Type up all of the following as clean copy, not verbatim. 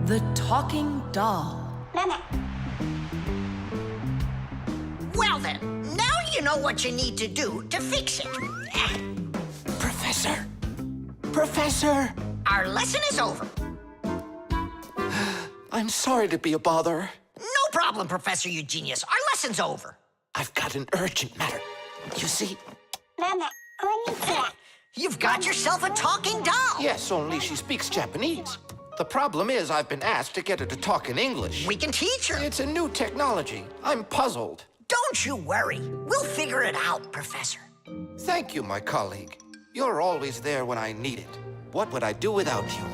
The talking doll. Well then, now you know what you need to do to fix it. Professor! Professor! Our lesson is over. I'm sorry to be a bother. No problem, Professor Eugenius. Our lesson's over. I've got an urgent matter. You see? You've got yourself a talking doll. Yes, only she speaks Japanese. The problem is I've been asked to get her to talk in English. We can teach her. It's a new technology. I'm puzzled. Don't you worry. We'll figure it out, Professor. Thank you, my colleague. You're always there when I need it. What would I do without you?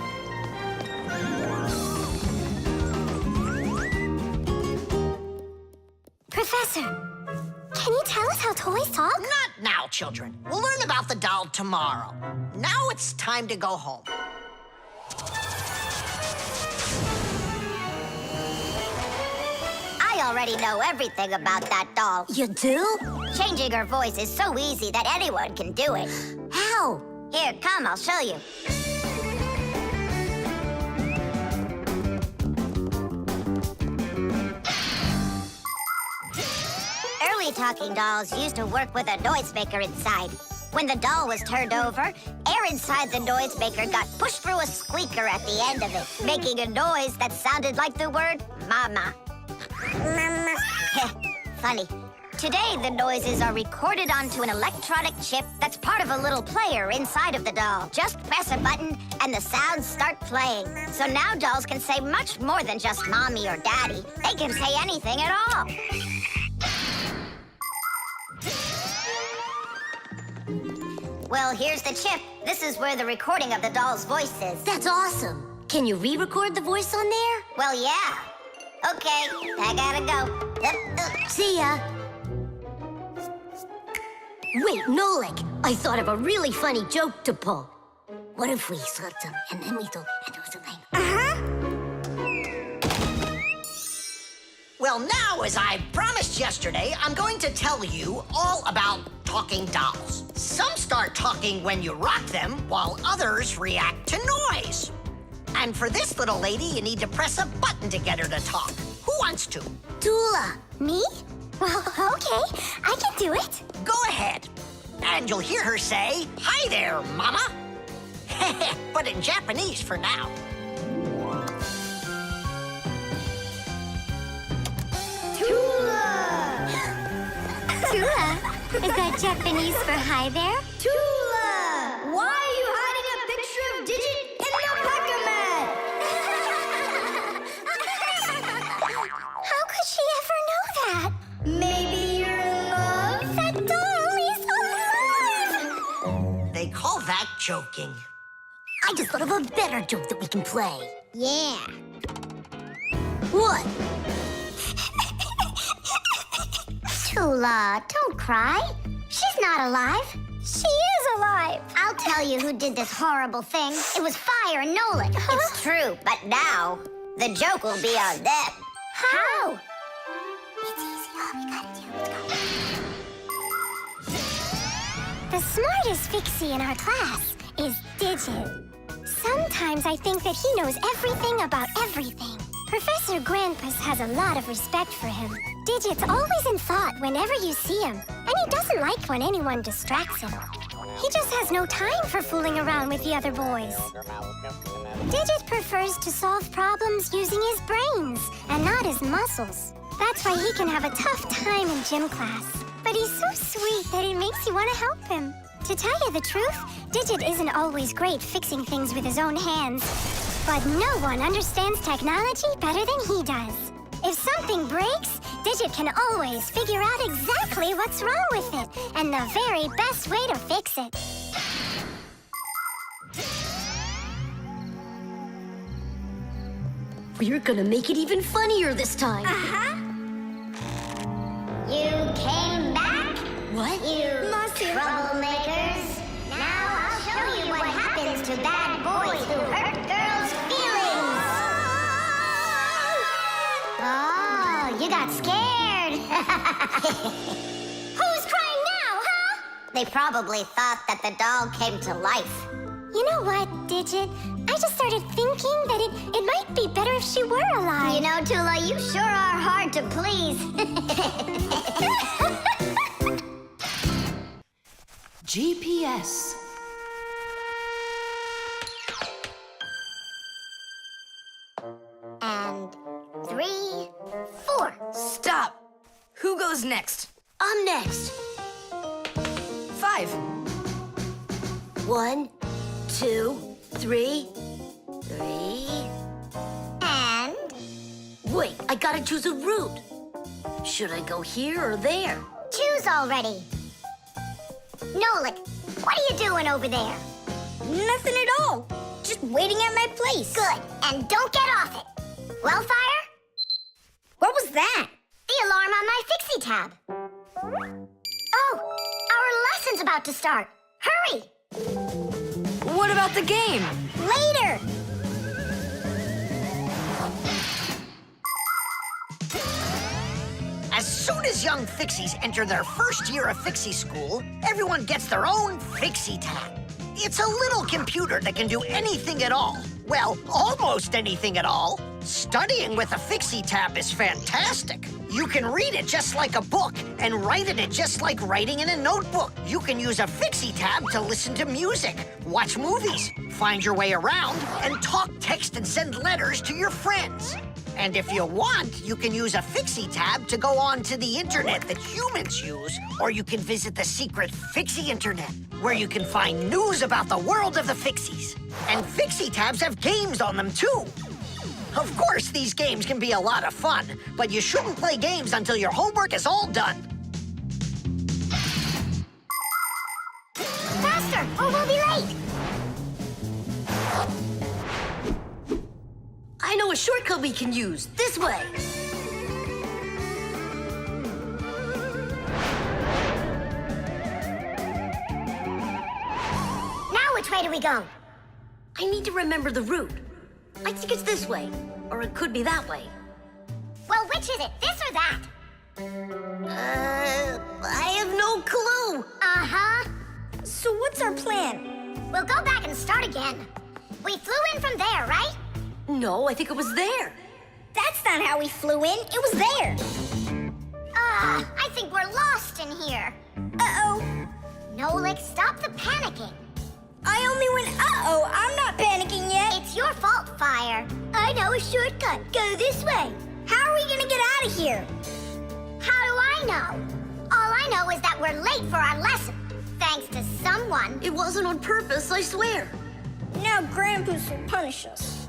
Professor, can you tell us how toys talk? Not now, children. We'll learn about the doll tomorrow. Now it's time to go home. I already know everything about that doll. You do? Changing her voice is so easy that anyone can do it. How? Here, come, I'll show you. Early talking dolls used to work with a noisemaker inside. When the doll was turned over, air inside the noisemaker got pushed through a squeaker at the end of it, making a noise that sounded like the word mama. Mama. Funny. Today, the noises are recorded onto an electronic chip that's part of a little player inside of the doll. Just press a button, and the sounds start playing. So now dolls can say much more than just mommy or daddy. They can say anything at all. Well, here's the chip. This is where the recording of the doll's voice is. That's awesome. Can you re-record the voice on there? Well, yeah. Okay, I gotta go. See ya. Wait, Nolik, I thought of a really funny joke to pull. What if we slipped him and then we told and do something? Well, now, as I promised yesterday, I'm going to tell you all about talking dolls. Some start talking when you rock them, while others react to noise. And for this little lady, you need to press a button to get her to talk. Who wants to? Toola. Me? Well, okay, I can do it. Go ahead. And you'll hear her say, "Hi there, Mama." But in Japanese for now. Toola? Is that Japanese for hi there? Toola! Why are you hiding a picture of Digit in your packer mat? How could she ever know that? Maybe you're in love? That doll is alive! They call that joking. I just thought of a better joke that we can play. Yeah. What? Toola, don't cry. She's not alive. She is alive. I'll tell you who did this horrible thing. It was Fire and Nolik. It's true, but now the joke will be on them. How? It's easy. All we gotta do is go. The smartest Fixie in our class is Digit. Sometimes I think that he knows everything about everything. Professor Grandpus has a lot of respect for him. Digit's always in thought whenever you see him, and he doesn't like when anyone distracts him. He just has no time for fooling around with the other boys. Digit prefers to solve problems using his brains and not his muscles. That's why he can have a tough time in gym class. But he's so sweet that it makes you want to help him. To tell you the truth, Digit isn't always great fixing things with his own hands. But no one understands technology better than he does. If something breaks, Digit can always figure out exactly what's wrong with it and the very best way to fix it. We're gonna make it even funnier this time. You came back? What? You troublemakers. Now I'll show you what happens to bad boys who hurt girls' feelings. Oh, you got scared. Who's crying now, huh? They probably thought that the doll came to life. You know what, Digit? I just started thinking that it might be better if were alive. You know, Toola, you sure are hard to please. GPS. And 3, 4. Stop. Who goes next? I'm next. 5. 1, 2, 3. 3. And... Wait, I gotta choose a route. Should I go here or there? Choose already. Nolik, what are you doing over there? Nothing at all. Just waiting at my place. Good, and don't get off it. Wellfire? What was that? The alarm on my Fixie tab. Oh, our lesson's about to start. Hurry! What about the game? Later! As soon as young Fixies enter their first year of Fixie school, everyone gets their own Fixie tab. It's a little computer that can do anything at all. Well, almost anything at all. Studying with a Fixie tab is fantastic. You can read it just like a book and write in it just like writing in a notebook. You can use a Fixie tab to listen to music, watch movies, find your way around, and talk, text, and send letters to your friends. And if you want, you can use a Fixie tab to go on to the internet that humans use, or you can visit the secret Fixie internet, where you can find news about the world of the Fixies. And Fixie tabs have games on them, too. Of course, these games can be a lot of fun, but you shouldn't play games until your homework is all done. Faster, or we'll be late! I know a shortcut we can use. This way. Now which way do we go? I need to remember the route. I think it's this way, or it could be that way. Well, which is it, this or that? I have no clue. Uh-huh. So what's our plan? We'll go back and start again. We flew in from there, right? No, I think it was there. That's not how we flew in. It was there. I think we're lost in here. Uh-oh. Nolik, stop the panicking. I only went uh-oh. I'm not panicking yet. It's your fault, Fire. I know a shortcut. Go this way. How are we gonna get out of here? How do I know? All I know is that we're late for our lesson. Thanks to someone. It wasn't on purpose, I swear. Now Grandpa's will punish us.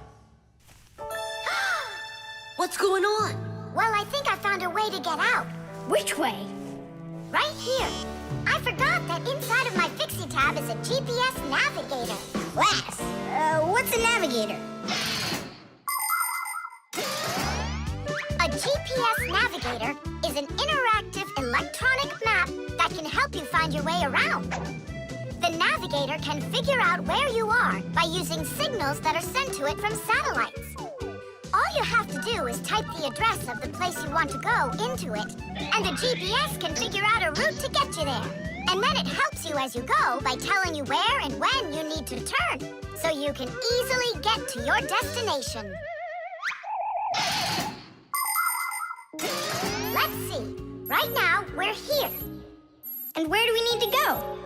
What's going on? Well, I think I found a way to get out. Which way? Right here. I forgot that inside of my Fixie tab is a GPS navigator. Class. What's a navigator? A GPS navigator is an interactive electronic map that can help you find your way around. The navigator can figure out where you are by using signals that are sent to it from satellites. All you have to do is type the address of the place you want to go into it, and the GPS can figure out a route to get you there. And then it helps you as you go by telling you where and when you need to turn, so you can easily get to your destination. Let's see. Right now, we're here. And where do we need to go?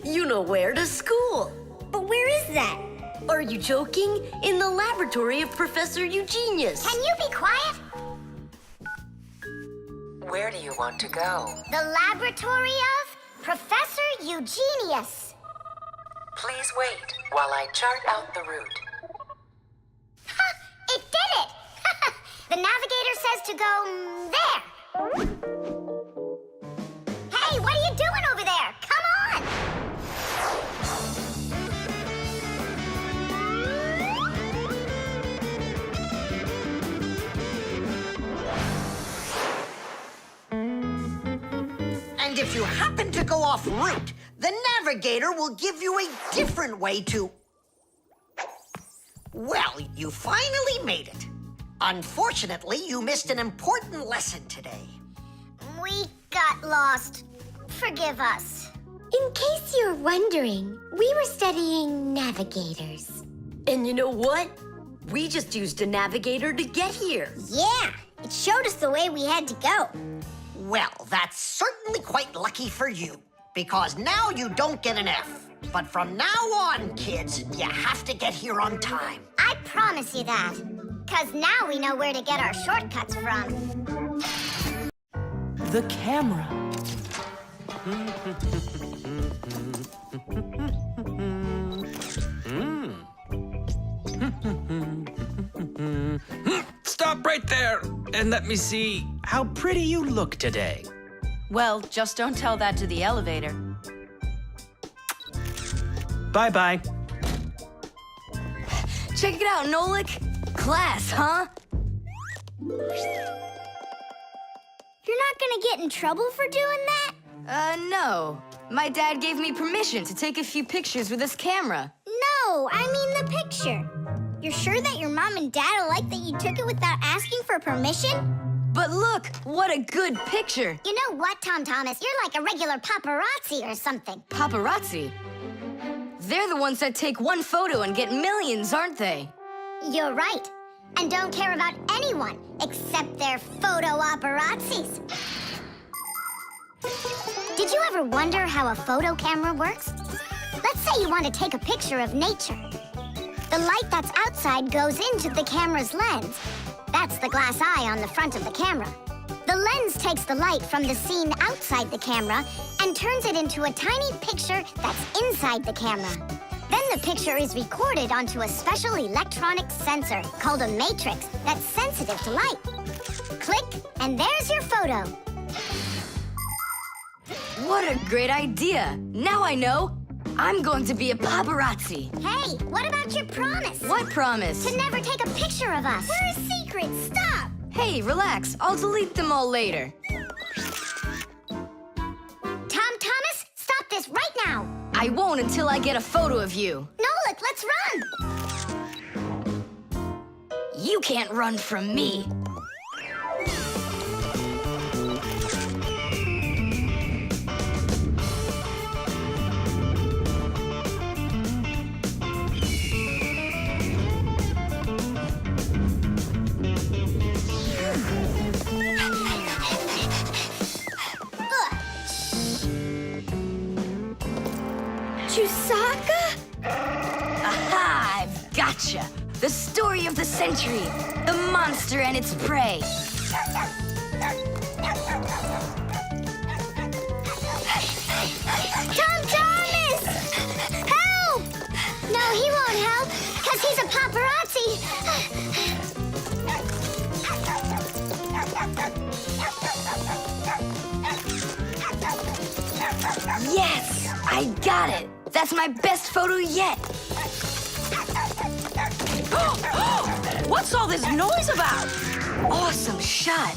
You know where, to school. But where is that? Are you joking? In the laboratory of Professor Eugenius. Can you be quiet? Where do you want to go? The laboratory of Professor Eugenius. Please wait while I chart out the route. Ha! It did it! The navigator says to go there. Hey, what are you doing over there? Come on! And if you happen to go off route, the navigator will give you a different way to... Well, you finally made it. Unfortunately, you missed an important lesson today. We got lost. Forgive us. In case you're wondering, we were studying navigators. And you know what? We just used a navigator to get here. Yeah, it showed us the way we had to go. Well, that's certainly quite lucky for you, because now you don't get an F. But from now on, kids, you have to get here on time. I promise you that. 'Cause now we know where to get our shortcuts from. The camera. Stop right there and let me see how pretty you look today. Well, just don't tell that to the elevator. Bye-bye. Check it out, Nolik. Class, huh? You're not gonna get in trouble for doing that? No. My dad gave me permission to take a few pictures with this camera. No, I mean the picture. You're sure that your mom and dad will like that you took it without asking for permission? But look, what a good picture. You know what, Tom Thomas? You're like a regular paparazzi or something. Paparazzi? They're the ones that take one photo and get millions, aren't they? You're right. And don't care about anyone except their photo paparazzis. Did you ever wonder how a photo camera works? Let's say you want to take a picture of nature. The light that's outside goes into the camera's lens. That's the glass eye on the front of the camera. The lens takes the light from the scene outside the camera and turns it into a tiny picture that's inside the camera. Then the picture is recorded onto a special electronic sensor called a matrix that's sensitive to light. Click, and there's your photo. What a great idea. Now I know. I'm going to be a paparazzi. Hey, what about your promise? What promise? To never take a picture of us. We're a secret. Stop. Hey, relax. I'll delete them all later. Tom Thomas, stop this right now. I won't until I get a photo of you. Nolik, let's run. You can't run from me. Chusaka? Aha! I've gotcha. The story of the century. The monster and its prey. Tom Thomas! Help! No, he won't help, because he's a paparazzi. Yes! I got it! That's my best photo yet! What's all this noise about? Awesome shot!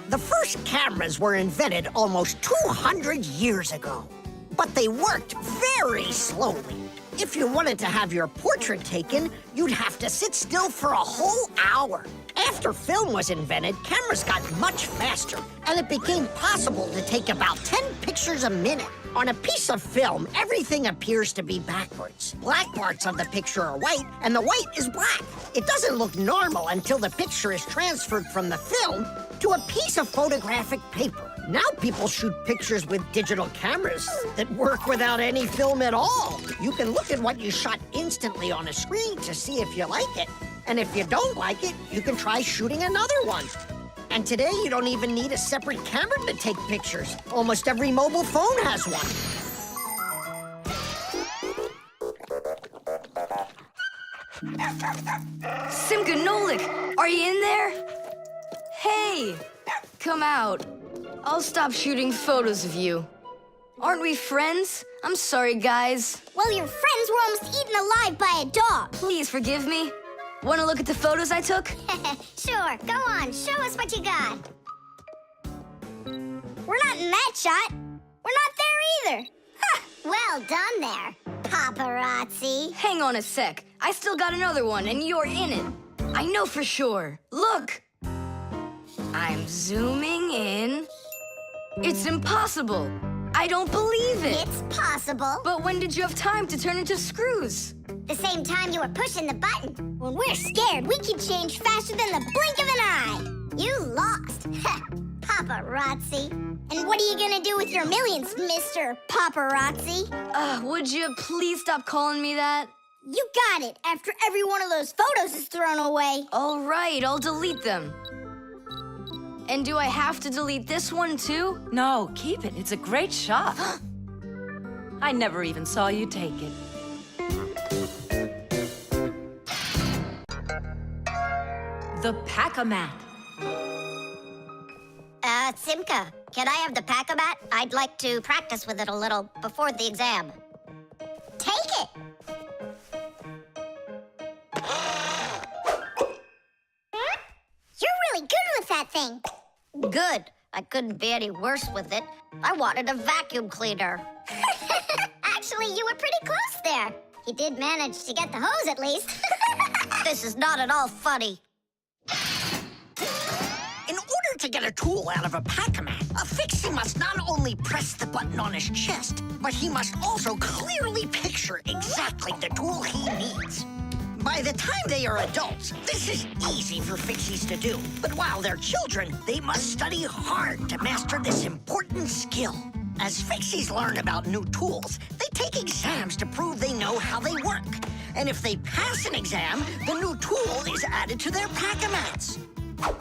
The first cameras were invented almost 200 years ago, but they worked very slowly. If you wanted to have your portrait taken, you'd have to sit still for a whole hour. After film was invented, cameras got much faster, and it became possible to take about 10 pictures a minute. On a piece of film, everything appears to be backwards. Black parts of the picture are white, and the white is black. It doesn't look normal until the picture is transferred from the film to a piece of photographic paper. Now people shoot pictures with digital cameras that work without any film at all. You can look at what you shot instantly on a screen to see if you like it. And if you don't like it, you can try shooting another one. And today, you don't even need a separate camera to take pictures. Almost every mobile phone has one. Simka and Nolik, are you in there? Hey, come out. I'll stop shooting photos of you. Aren't we friends? I'm sorry, guys. Well, your friends were almost eaten alive by a dog. Please forgive me. Want to look at the photos I took? Sure, go on. Show us what you got. We're not in that shot. We're not there either. Ha! Well done there, paparazzi. Hang on a sec. I still got another one, and you're in it. I know for sure. Look! I'm zooming in. It's impossible. I don't believe it. It's possible. But when did you have time to turn into screws? The same time you were pushing the button. When we're scared, we can change faster than the blink of an eye. You lost. Paparazzi. And what are you gonna do with your millions, Mr. Paparazzi? Would you please stop calling me that? You got it, after every one of those photos is thrown away. All right, I'll delete them. And do I have to delete this one too? No, keep it. It's a great shot. I never even saw you take it. The Pack-A-Mat. Simka, can I have the Pack-A-Mat? I'd like to practice with it a little before the exam. Take it! You're really good with that thing. Good. I couldn't be any worse with it. I wanted a vacuum cleaner. Actually, you were pretty close there. You did manage to get the hose at least. This is not at all funny. In order to get a tool out of a Pac-Man, a Fixie must not only press the button on his chest, but he must also clearly picture exactly the tool he needs. By the time they are adults, this is easy for Fixies to do. But while they're children, they must study hard to master this important skill. As Fixies learn about new tools, they take exams to prove they know how they work. And if they pass an exam, the new tool is added to their Pack-A-Mats.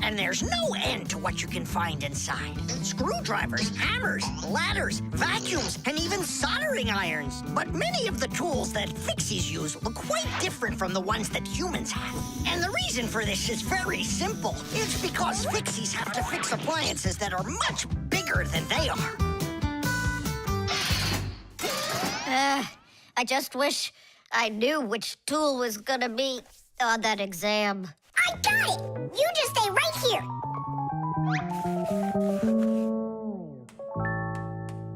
And there's no end to what you can find inside. Screwdrivers, hammers, ladders, vacuums, and even soldering irons. But many of the tools that Fixies use look quite different from the ones that humans have. And the reason for this is very simple. It's because Fixies have to fix appliances that are much bigger than they are. I just wish I knew which tool was gonna be on that exam. I got it! You just stay right here.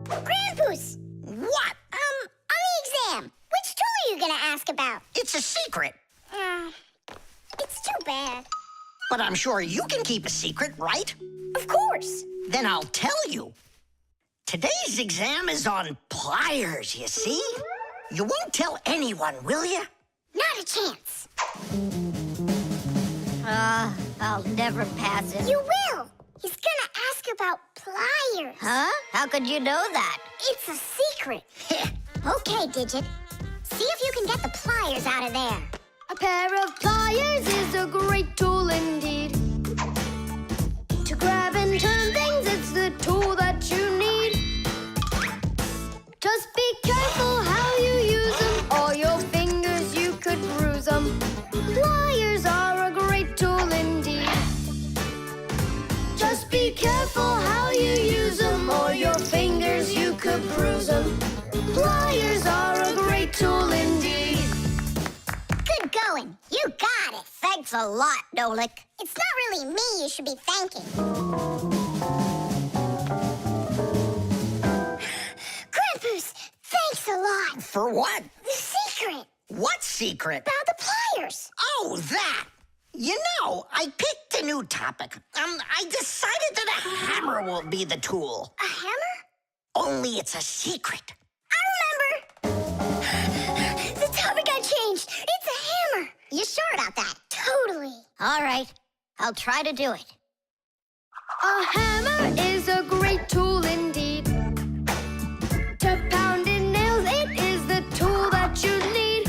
Grandpoos! What? On the exam, which tool are you gonna ask about? It's a secret. It's too bad. But I'm sure you can keep a secret, right? Of course. Then I'll tell you. Today's exam is on pliers, you see? You won't tell anyone, will you? Not a chance. I'll never pass it. You will. He's gonna ask about pliers. Huh? How could you know that? It's a secret. Okay, Digit. See if you can get the pliers out of there. A pair of pliers is a great tool indeed. To grab and turn things, it's the tool that you need. Just be careful how you use them, or your fingers you could bruise them. Pliers are a great tool indeed. Just be careful how you use them, or your fingers you could bruise them. Pliers are a great tool indeed. Good going. You got it. Thanks a lot, Nolik. It's not really me you should be thanking. Grandpoos, thanks a lot. For what? The secret What secret? about the pliers. Oh, that. You know, I picked a new topic. I decided that a hammer will be the tool. A hammer? Only it's a secret. I remember. The topic got changed. It's a hammer. You sure about that? Totally. All right, I'll try to do it. A hammer is a great tool indeed. To pound in nails, it is the tool that you need.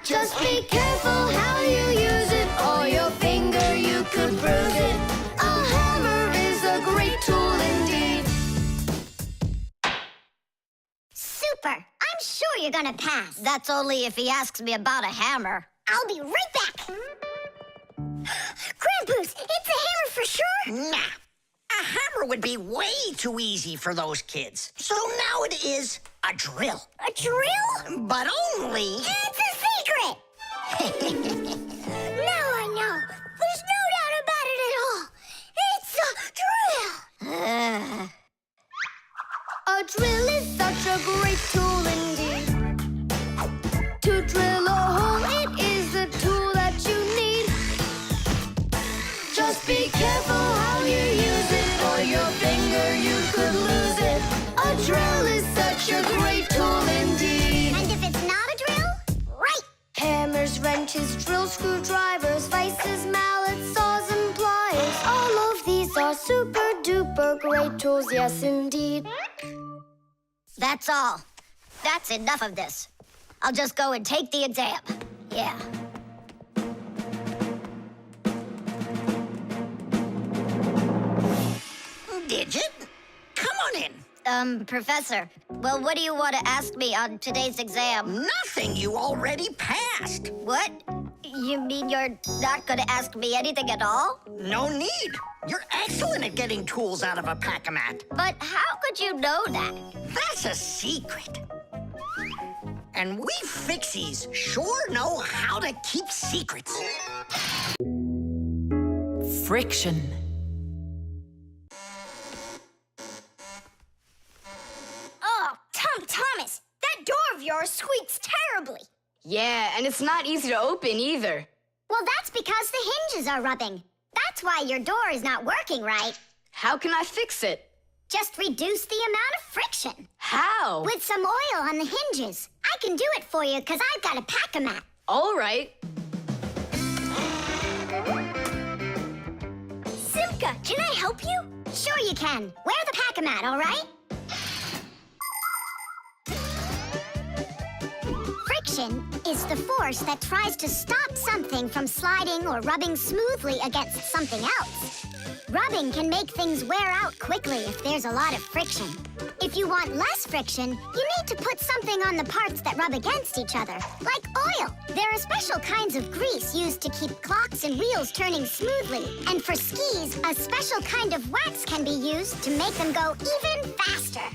Just be careful how you use it, or your finger you could bruise it. A hammer is a great tool indeed. Super. I'm sure you're gonna pass. That's only if he asks me about a hammer. I'll be right back. Grandpoos, it's a hammer for sure? Nah. A hammer would be way too easy for those kids. So now it is a drill. A drill? But only... It's a secret! Now I know. There's no doubt about it at all. It's a drill! A drill is such a great tool indeed. To drill a hole, it is the tool that you need. Just be careful how you use it, or your finger you could lose it. hammers, wrenches, drills, screwdrivers, vices, mallets, saws, and pliers. All of these are super duper great tools, yes indeed. That's all. That's enough of this. I'll just go and take the exam. Yeah. Digit, come on in. Professor, well, what do you want to ask me on today's exam? Nothing, you already passed. What? You mean you're not going to ask me anything at all? No need. You're excellent at getting tools out of a pack-a-mat. But how could you know that? That's a secret. And we Fixies sure know how to keep secrets. Friction. Oh, Thomas, that door of yours squeaks terribly. Yeah, and it's not easy to open either. Well, that's because the hinges are rubbing. That's why your door is not working right. How can I fix it? Just reduce the amount of friction. How? With some oil on the hinges. I can do it for you because I've got a pack-a-mat. All right. Simka, can I help you? Sure you can. Wear the pack-a-mat, all right? Friction is the force that tries to stop something from sliding or rubbing smoothly against something else. Rubbing can make things wear out quickly if there's a lot of friction. If you want less friction, you need to put something on the parts that rub against each other, like oil. There are special kinds of grease used to keep clocks and wheels turning smoothly. And for skis, a special kind of wax can be used to make them go even faster.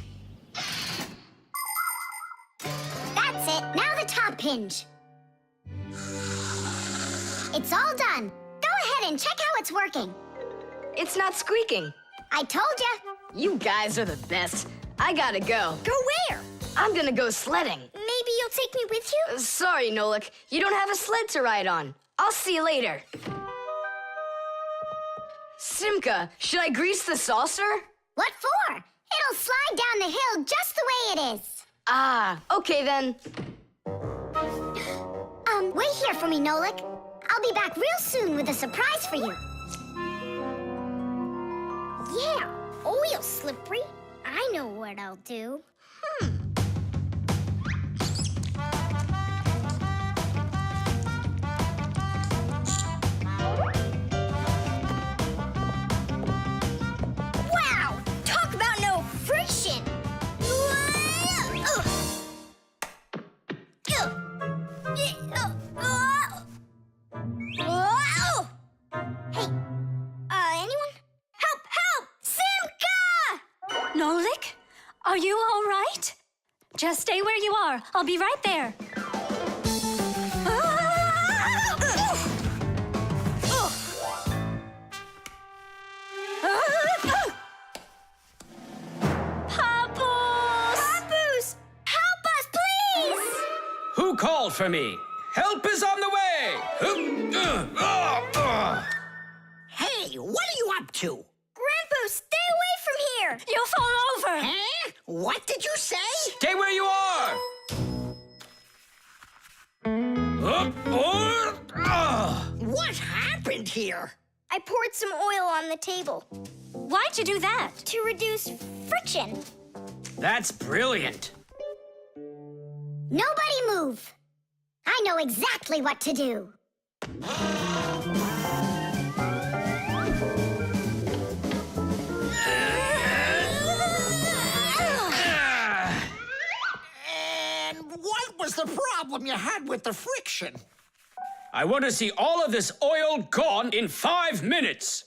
That's it. Now the top hinge. It's all done. Go ahead and check how it's working. It's not squeaking. I told ya. You guys are the best. I gotta go. Go where? I'm gonna go sledding. Maybe you'll take me with you? Sorry, Nolik. You don't have a sled to ride on. I'll see you later. Simka, should I grease the saucer? What for? It'll slide down the hill just the way it is. Ah, okay then. Wait here for me, Nolik. I'll be back real soon with a surprise for you. Yeah, oil slippery. I know what I'll do. Wow! Talk about no friction! Hey, anyone? Help! Help! Simka! Nolik? Are you all right? Just stay where you are. I'll be right there. Papoose! Help us, please! Who called for me? Help is on the way! Hey, what are you up to? Grandpa, stay away from here! You'll fall over. Huh? What did you say? Stay where you are! What happened here? I poured some oil on the table Why'd you do that? to reduce friction. That's brilliant. Nobody move! I know exactly what to do. And what was the problem you had with the friction? I want to see all of this oil gone in 5 minutes.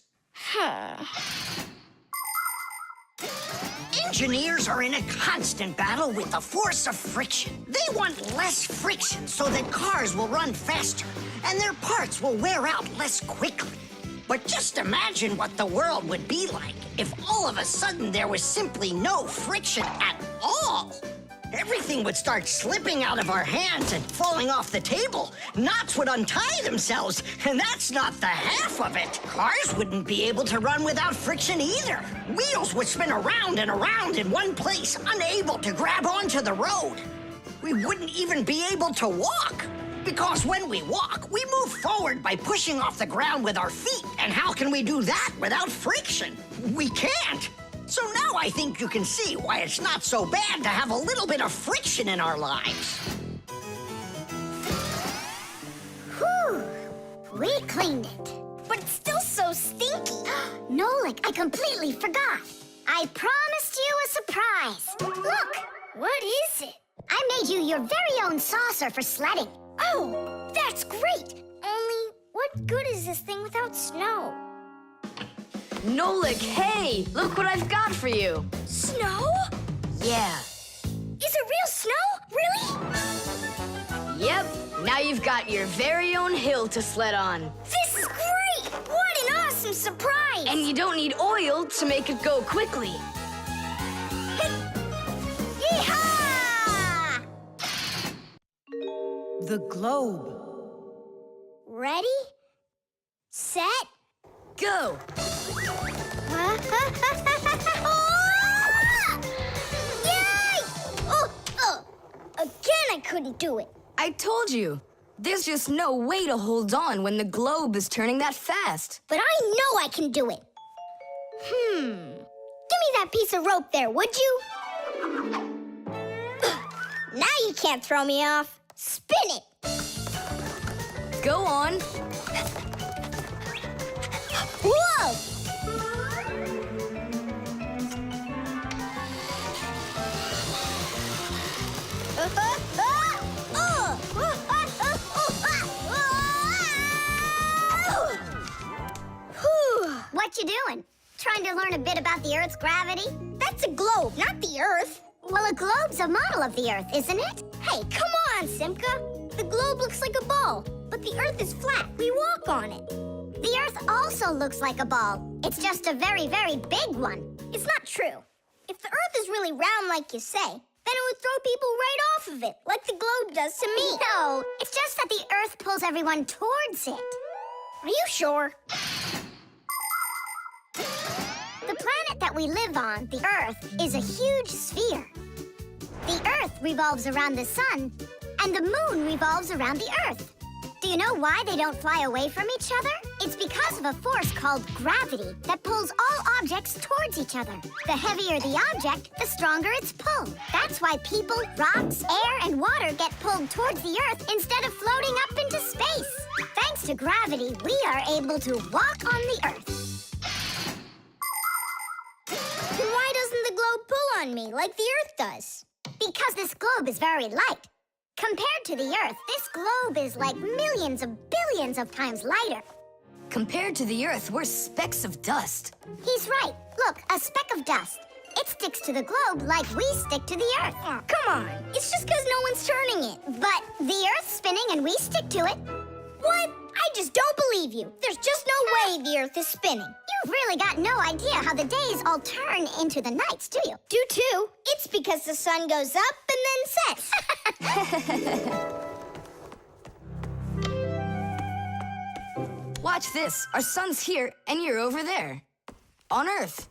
Engineers are in a constant battle with the force of friction. They want less friction so that cars will run faster and their parts will wear out less quickly. But just imagine what the world would be like if all of a sudden there was simply no friction at all. Everything would start slipping out of our hands and falling off the table. Knots would untie themselves, and that's not the half of it. Cars wouldn't be able to run without friction either. Wheels would spin around and around in one place, unable to grab onto the road. We wouldn't even be able to walk. Because when we walk, we move forward by pushing off the ground with our feet. And how can we do that without friction? We can't. So now I think you can see why it's not so bad to have a little bit of friction in our lives. Whew. We cleaned it. But it's still so stinky. Nolik, I completely forgot. I promised you a surprise. Look, what is it? I made you your very own saucer for sledding. Oh, that's great. Only, what good is this thing without snow? Nolik, hey! Look what I've got for you. Snow? Yeah. Is it real snow? Really? Yep. Now you've got your very own hill to sled on. This is great! What an awesome surprise! And you don't need oil to make it go quickly. Yeehaw! The globe. Ready? Set? Go! Yay! Oh! Again, I couldn't do it. I told you. There's just no way to hold on when the globe is turning that fast. But I know I can do it. Give me that piece of rope there, would you? Now you can't throw me off. Spin it. Go on. Whoa! What you doing? Trying to learn a bit about the Earth's gravity? That's a globe, not the Earth. Well, a globe's a model of the Earth, isn't it? Hey, come on, Simka. The globe looks like a ball, but the Earth is flat. We walk on it. The Earth also looks like a ball. It's just a very, very big one. It's not true. If the Earth is really round like you say, then it would throw people right off of it, like the globe does to me. No, it's just that the Earth pulls everyone towards it. Are you sure? The planet that we live on, the Earth, is a huge sphere. The Earth revolves around the sun, and the moon revolves around the Earth. Do you know why they don't fly away from each other? It's because of a force called gravity that pulls all objects towards each other. The heavier the object, the stronger its pull. That's why people, rocks, air, and water get pulled towards the Earth instead of floating up into space. Thanks to gravity, we are able to walk on the Earth. Then why doesn't the globe pull on me like the Earth does? Because this globe is very light. Compared to the Earth, this globe is like millions of billions of times lighter. Compared to the Earth, we're specks of dust. He's right. Look, a speck of dust. It sticks to the globe like we stick to the Earth. Oh, come on. It's just because no one's turning it. But the Earth's spinning and we stick to it. What? I just don't believe you. There's just no way the Earth is spinning. You've really got no idea how the days all turn into the nights, do you? Do too. It's because the sun goes up and then sets. Watch this. Our sun's here, and you're over there. On Earth.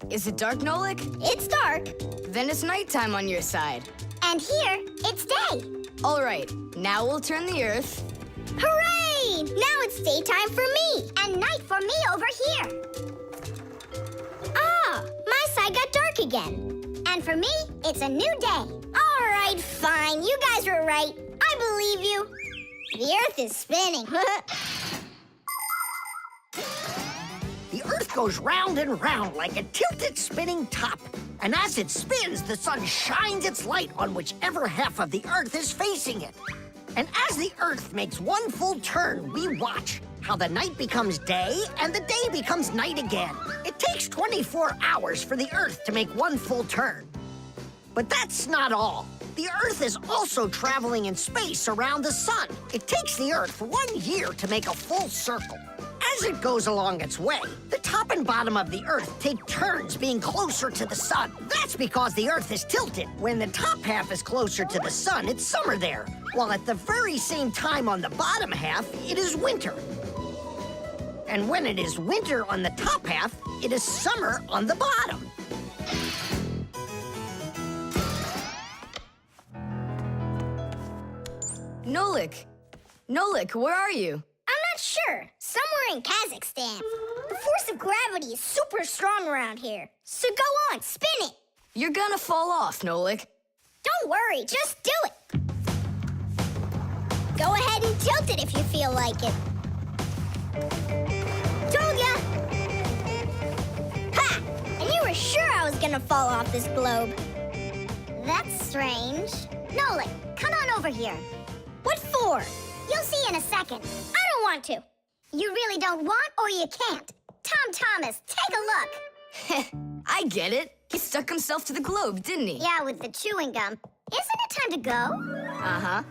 Is it dark, Nolik? It's dark. Then it's nighttime on your side. And here, it's day. All right, now we'll turn the Earth. Hooray! Now it's daytime for me. And night for me over here. Ah, my side got dark again. And for me, it's a new day. All right, fine. You guys were right. I believe you. The Earth is spinning. The Earth goes round and round like a tilted spinning top. And as it spins, the sun shines its light on whichever half of the Earth is facing it. And as the Earth makes one full turn, we watch how the night becomes day and the day becomes night again. It takes 24 hours for the Earth to make one full turn. But that's not all. The Earth is also traveling in space around the sun. It takes the Earth 1 year to make a full circle. As it goes along its way, the top and bottom of the Earth take turns being closer to the sun. That's because the Earth is tilted. When the top half is closer to the sun, it's summer there, while at the very same time on the bottom half, it is winter. And when it is winter on the top half, it is summer on the bottom. Nolik, Nolik, where are you? I'm not sure. Somewhere in Kazakhstan. The force of gravity is super strong around here. So go on, spin it. You're gonna fall off, Nolik. Don't worry, just do it. Go ahead and tilt it if you feel like it. Told ya! Ha! And you were sure I was gonna fall off this globe. That's strange. Nolik, come on over here. What for? You'll see in a second. I don't want to. You really don't want or you can't. Tom Thomas, take a look. I get it. He stuck himself to the globe, didn't he? Yeah, with the chewing gum. Isn't it time to go? Uh-huh.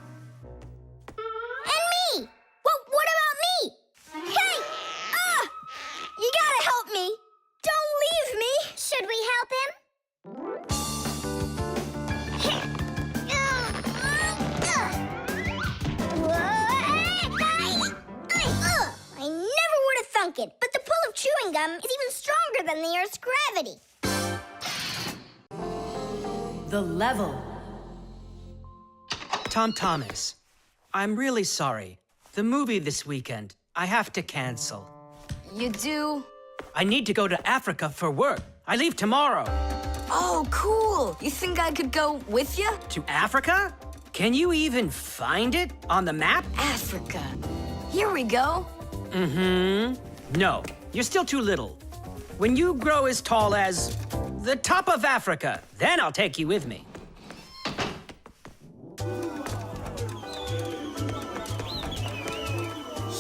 And me! What about me? Hey! You gotta help me! Don't leave me! Should we help him? I never would have thunk it, but the pull of chewing gum is even stronger than the Earth's gravity. The level. Tom Thomas, I'm really sorry. The movie this weekend, I have to cancel. You do? I need to go to Africa for work. I leave tomorrow. Oh, cool. You think I could go with you? To Africa? Can you even find it on the map? Africa. Here we go. No, you're still too little. When you grow as tall as the top of Africa, then I'll take you with me.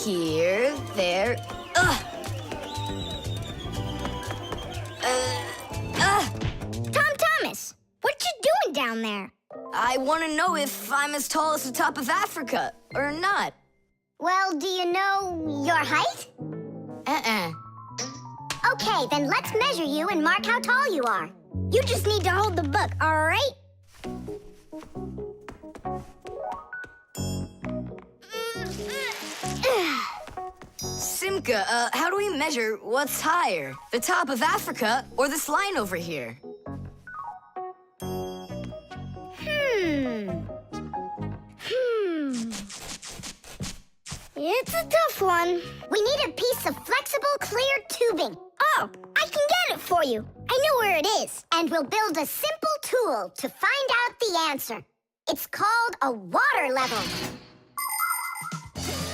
Here, there. Tom Thomas, what you doing down there? I want to know if I'm as tall as the top of Africa or not. Well, do you know your height? Okay, then let's measure you and mark how tall you are. You just need to hold the book, all right? Simka, how do we measure what's higher? The top of Africa or this line over here? It's a tough one. We need a piece of flexible, clear tubing. Oh, I can get it for you. I know where it is. And we'll build a simple tool to find out the answer. It's called a water level.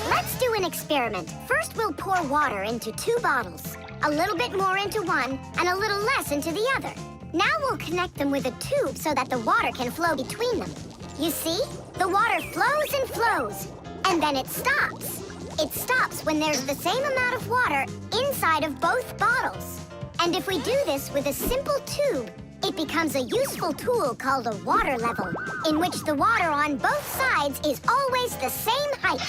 Let's do an experiment. First, we'll pour water into 2 bottles. A little bit more into one and a little less into the other. Now we'll connect them with a tube so that the water can flow between them. You see? The water flows and flows. And then it stops. It stops when there's the same amount of water inside of both bottles. And if we do this with a simple tube, it becomes a useful tool called a water level, in which the water on both sides is always the same height.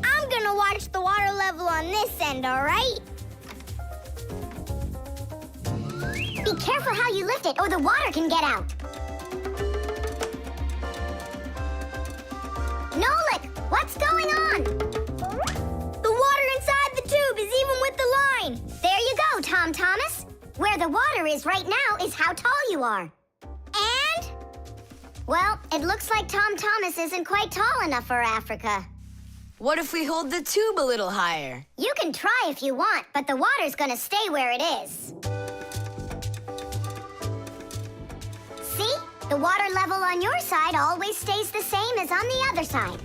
I'm gonna watch the water level on this end, all right? Be careful how you lift it, or the water can get out. Nolik, what's going on? The water inside the tube is even with the line. There you go, Tom Thomas. Where the water is right now is how tall you are. And? Well, it looks like Tom Thomas isn't quite tall enough for Africa. What if we hold the tube a little higher? You can try if you want, but the water's gonna stay where it is. See? The water level on your side always stays the same as on the other side.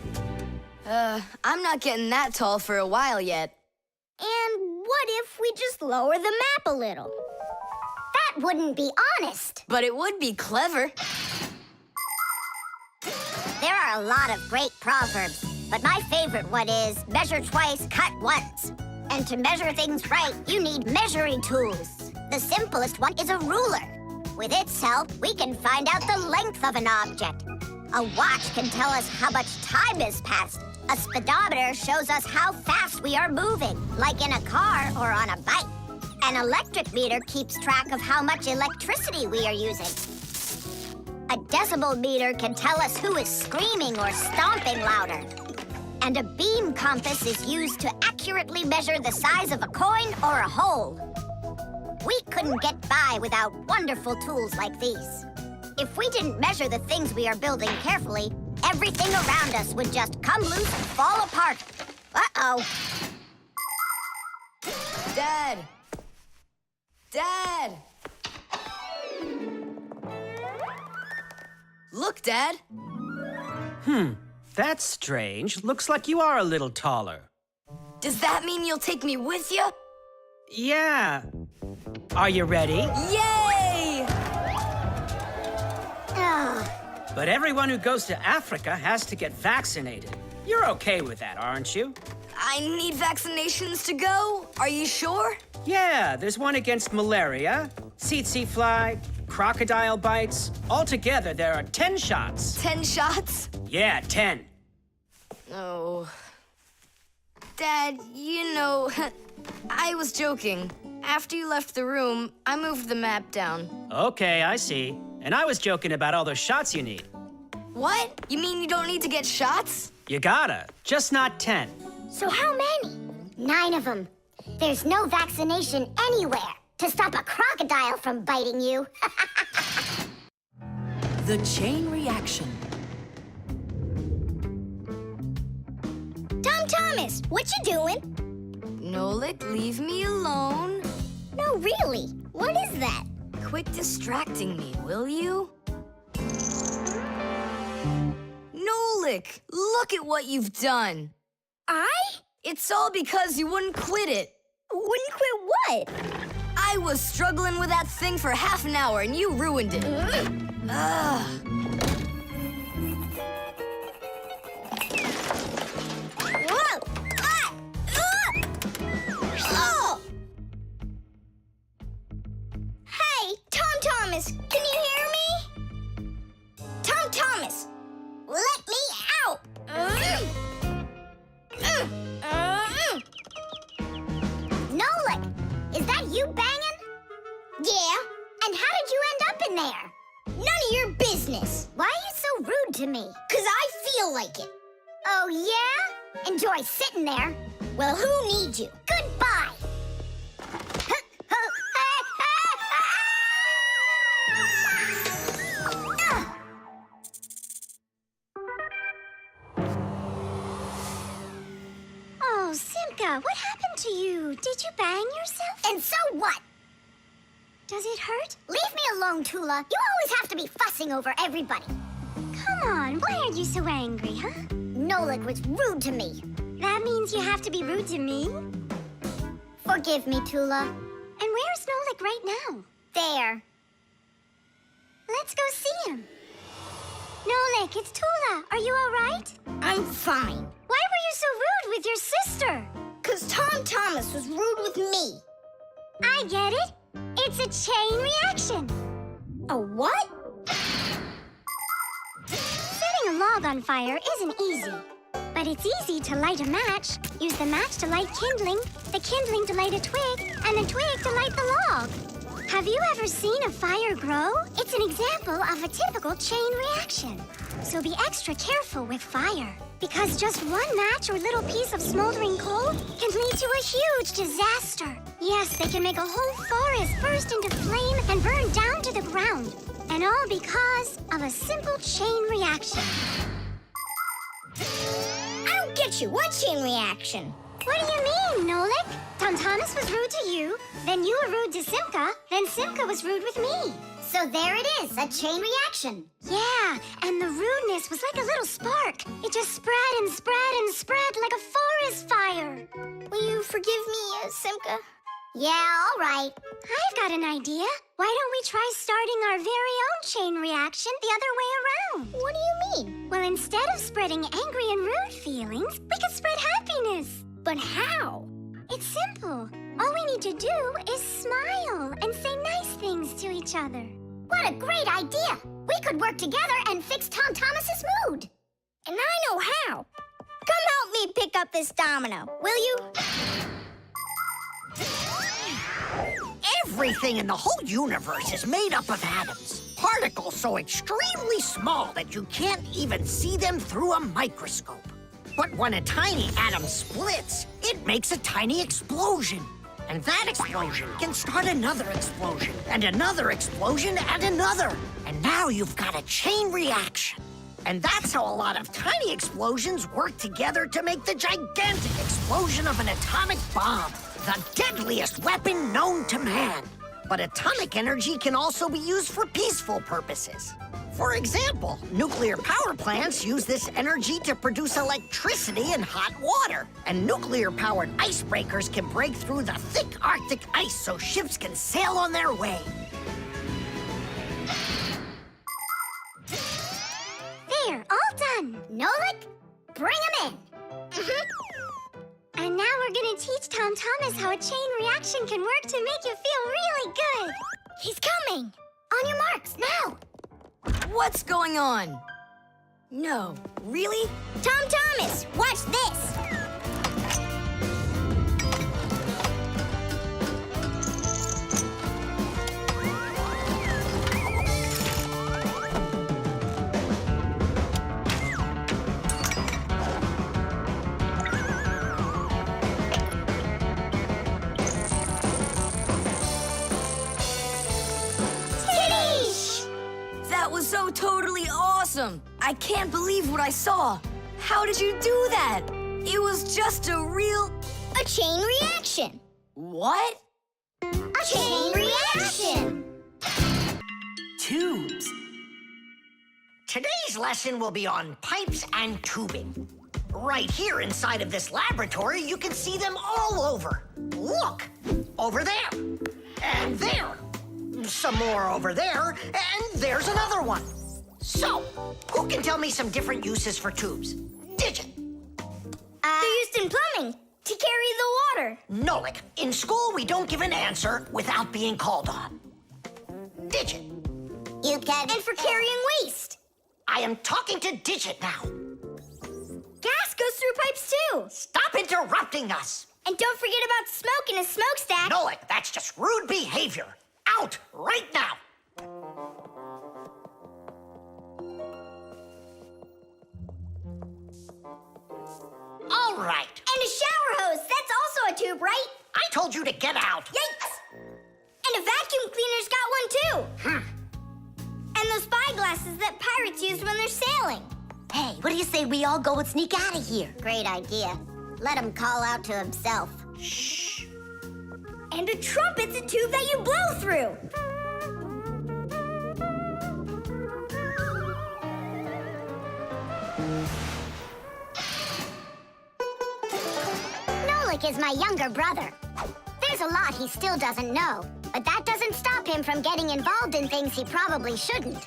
I'm not getting that tall for a while yet. And what if we just lower the map a little? That wouldn't be honest. But it would be clever. There are a lot of great proverbs, but my favorite one is measure twice, cut once. And to measure things right, you need measuring tools. The simplest one is a ruler. With its help, we can find out the length of an object. A watch can tell us how much time has passed. A speedometer shows us how fast we are moving, like in a car or on a bike. An electric meter keeps track of how much electricity we are using. A decibel meter can tell us who is screaming or stomping louder. And a beam compass is used to accurately measure the size of a coin or a hole. We couldn't get by without wonderful tools like these. If we didn't measure the things we are building carefully, everything around us would just come loose and fall apart. Uh-oh. Dad! Dad! Look, Dad. That's strange. Looks like you are a little taller. Does that mean you'll take me with you? Yeah. Are you ready? Yay! But everyone who goes to Africa has to get vaccinated. You're okay with that, aren't you? I need vaccinations to go. Are you sure? Yeah, there's one against malaria, tsetse fly, crocodile bites. Altogether, there are 10 shots. 10 shots? Yeah, 10. Oh. Dad, you know, I was joking. After you left the room, I moved the map down. Okay, I see. And I was joking about all those shots you need. What? You mean you don't need to get shots? You gotta, just not 10. So how many? 9 of them. There's no vaccination anywhere to stop a crocodile from biting you. The chain reaction. Tom Thomas, what you doing? Nolik, leave me alone. No, really. What is that? Quit distracting me, will you? Nolik, look at what you've done. I? It's all because you wouldn't quit it. Wouldn't quit what? I was struggling with that thing for half an hour and you ruined it. Ugh. Whoa! Ah! Oh! Hey, Tom Thomas, can you hear me? Tom Thomas, let me out! Nolik, is that you banging? Yeah. And how did you end up in there? None of your business. Why are you so rude to me? 'Cause I feel like it. Oh, yeah? Enjoy sitting there. Well, who needs you? Goodbye. Oh, Simka, what happened to you? Did you bang yourself? And so what? Does it hurt? Leave me alone, Toola. You always have to be fussing over everybody. Come on, why are you so angry, huh? Nolik was rude to me. That means you have to be rude to me? Forgive me, Toola. And where's Nolik right now? There. Let's go see him. Nolik, it's Toola. Are you all right? I'm fine. Why were you so rude with your sister? 'Cause Tom Thomas was rude with me. I get it. It's a chain reaction. A what? Setting a log on fire isn't easy. But it's easy to light a match. Use the match to light kindling, the kindling to light a twig, and the twig to light the log. Have you ever seen a fire grow? It's an example of a typical chain reaction. So be extra careful with fire, because just one match or little piece of smoldering coal can lead to a huge disaster. Yes, they can make a whole forest burst into flame and burn down to the ground. And all because of a simple chain reaction. I don't get you. What chain reaction? What do you mean, Nolik? Tom Thomas was rude to you, then you were rude to Simka, then Simka was rude with me. So there it is, a chain reaction. Yeah, and the rudeness was like a little spark. It just spread and spread and spread like a forest fire. Will you forgive me, Simka? Yeah, all right. I've got an idea. Why don't we try starting our very own chain reaction the other way around? What do you mean? Well, instead of spreading angry and rude feelings, we could spread happiness. But how? It's simple. All we need to do is smile and say nice things to each other. What a great idea! We could work together and fix Tom Thomas's mood. And I know how. Come help me pick up this domino, will you? Everything in the whole universe is made up of atoms. Particles so extremely small that you can't even see them through a microscope. But when a tiny atom splits, it makes a tiny explosion. And that explosion can start another explosion, and another explosion, and another. And now you've got a chain reaction. And that's how a lot of tiny explosions work together to make the gigantic explosion of an atomic bomb, the deadliest weapon known to man. But atomic energy can also be used for peaceful purposes. For example, nuclear power plants use this energy to produce electricity and hot water. And nuclear-powered icebreakers can break through the thick Arctic ice so ships can sail on their way. There, all done. Nolik, bring him in. And now we're gonna teach Tom Thomas how a chain reaction can work to make you feel really good. He's coming. On your marks, now. What's going on? No, really? Tom Thomas, watch this. That was so totally awesome! I can't believe what I saw! How did you do that? It was just A chain reaction. What? A chain reaction. Tubes. Today's lesson will be on pipes and tubing. Right here inside of this laboratory, you can see them all over. Look! Over there. And there. Some more over there, and there's another one. So, who can tell me some different uses for tubes? Digit. They're used in plumbing to carry the water. Nolik, in school we don't give an answer without being called on. Digit. You can. And for carrying waste. I am talking to Digit now. Gas goes through pipes too. Stop interrupting us. And don't forget about smoke in a smokestack. Nolik, that's just rude behavior. Out right now. All right. And a shower hose, that's also a tube, right? I told you to get out. Yikes! And a vacuum cleaner's got one too. And those spyglasses that pirates use when they're sailing. Hey, what do you say we all go and sneak out of here? Great idea. Let him call out to himself. Shh. And a trumpet's a tube that you blow through. Nolik is my younger brother. There's a lot he still doesn't know, but that doesn't stop him from getting involved in things he probably shouldn't.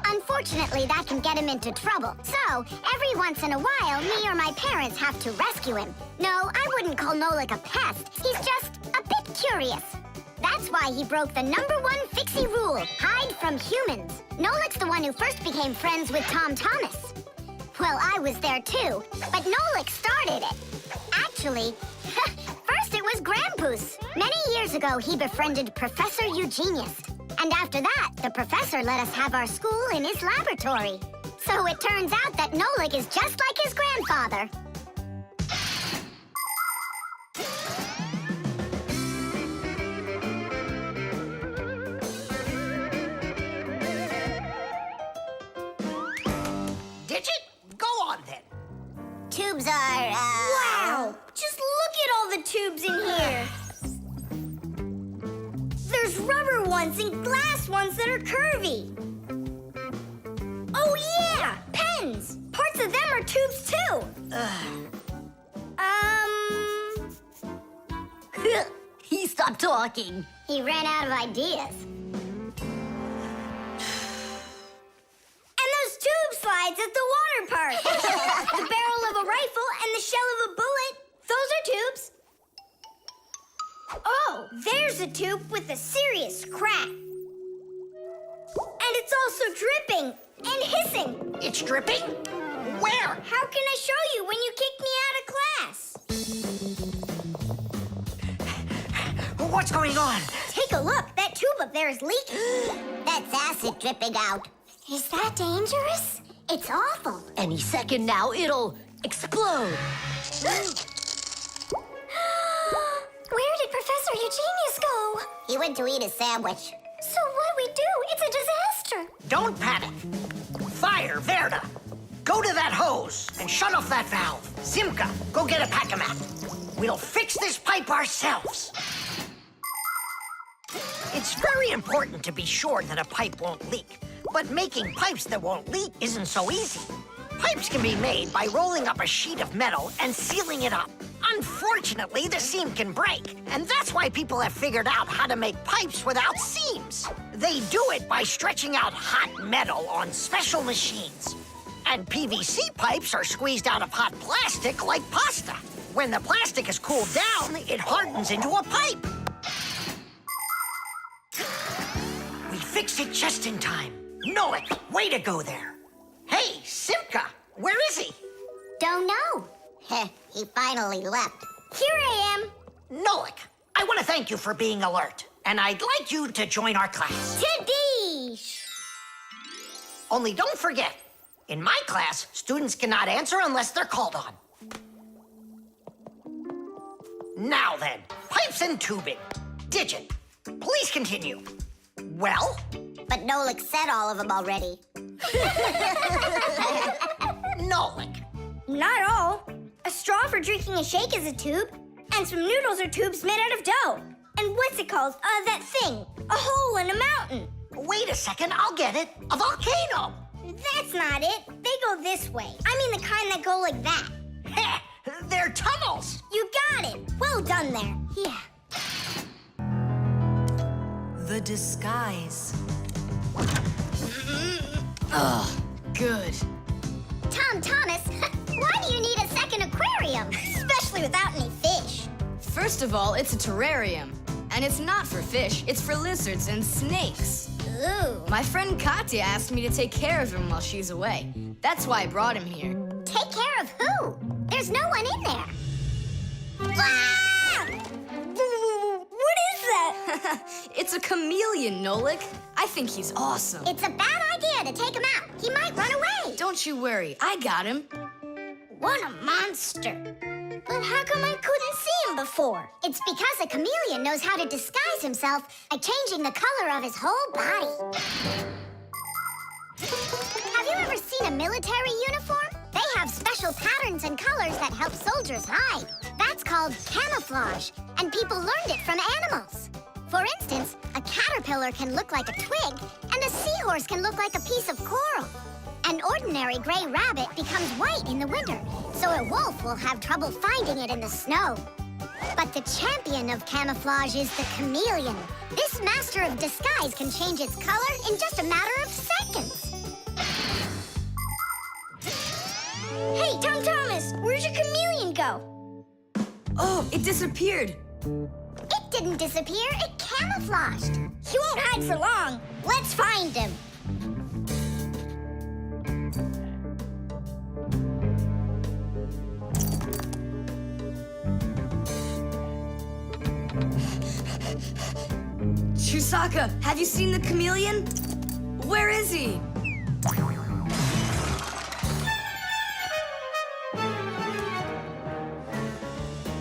Unfortunately, that can get him into trouble. So, every once in a while, me or my parents have to rescue him. No, I wouldn't call Nolik a pest. He's just a bit curious. That's why he broke the #1 Fixie rule, hide from humans. Nolik's the one who first became friends with Tom Thomas. Well, I was there too, but Nolik started it. Actually, first it was Grandpus. Many years ago, he befriended Professor Eugenius. And after that, the professor let us have our school in his laboratory. So it turns out that Nolik is just like his grandfather. Digit, go on then. Tubes are, Wow! Just look at all the tubes in here. There's rubber ones and glass ones that are curvy. Oh yeah, pens. Parts of them are tubes too. He stopped talking. He ran out of ideas. And those tube slides at the water park. The barrel of a rifle and the shell of a bullet. Those are tubes. Oh, there's a tube with a serious crack. And it's also dripping and hissing. It's dripping? Where? How can I show you when you kicked me out of class? What's going on? Take a look. That tube up there is leaking. That's acid dripping out. Is that dangerous? It's awful. Any second now, it'll explode. Where did Professor went to eat a sandwich. So what do we do? It's a disaster. Don't panic. Fire, Verda. Go to that hose and shut off that valve. Simka, go get a pack-a-mat. We'll fix this pipe ourselves. It's very important to be sure that a pipe won't leak. But making pipes that won't leak isn't so easy. Pipes can be made by rolling up a sheet of metal and sealing it up. Unfortunately, the seam can break, and that's why people have figured out how to make pipes without seams. They do it by stretching out hot metal on special machines. And PVC pipes are squeezed out of hot plastic like pasta. When the plastic is cooled down, it hardens into a pipe. We fixed it just in time. Nolik, way to go there. Hey, Simka, where is he? Don't know. He finally left. Here I am. Nolik, I want to thank you for being alert, and I'd like you to join our class. Tadish! Only don't forget, in my class, students cannot answer unless they're called on. Now then, pipes and tubing. Digit, please continue. Well? But Nolik said all of them already. Nolik. Not all. A straw for drinking a shake is a tube, and some noodles are tubes made out of dough. And what's it called? That thing. A hole in a mountain. Wait a second, I'll get it. A volcano. That's not it. They go this way. I mean the kind that go like that. Heh, they're tunnels. You got it. Well done there. Yeah. The disguise. Ugh, good. Tom Thomas, why do you need a second aquarium? Especially without any fish. First of all, it's a terrarium. And it's not for fish, it's for lizards and snakes. Ooh. My friend Katya asked me to take care of him while she's away. That's why I brought him here. Take care of who? There's no one in there. Ah! What is that? It's a chameleon, Nolik. I think he's awesome. It's a bad idea to take him out. He might run away. Don't you worry, I got him. What a monster. But how come I couldn't see him before? It's because a chameleon knows how to disguise himself by changing the color of his whole body. Have you ever seen a military uniform? They have special patterns and colors that help soldiers hide. That's called camouflage, and people learned it from animals. For instance, a caterpillar can look like a twig, and a seahorse can look like a piece of coral. An ordinary gray rabbit becomes white in the winter, so a wolf will have trouble finding it in the snow. But the champion of camouflage is the chameleon. This master of disguise can change its color in just a matter of seconds. Hey, Tom Thomas, where'd your chameleon go? Oh, it disappeared. It didn't disappear, it camouflaged. He won't hide for long. Let's find him. Chusaka, have you seen the chameleon? Where is he?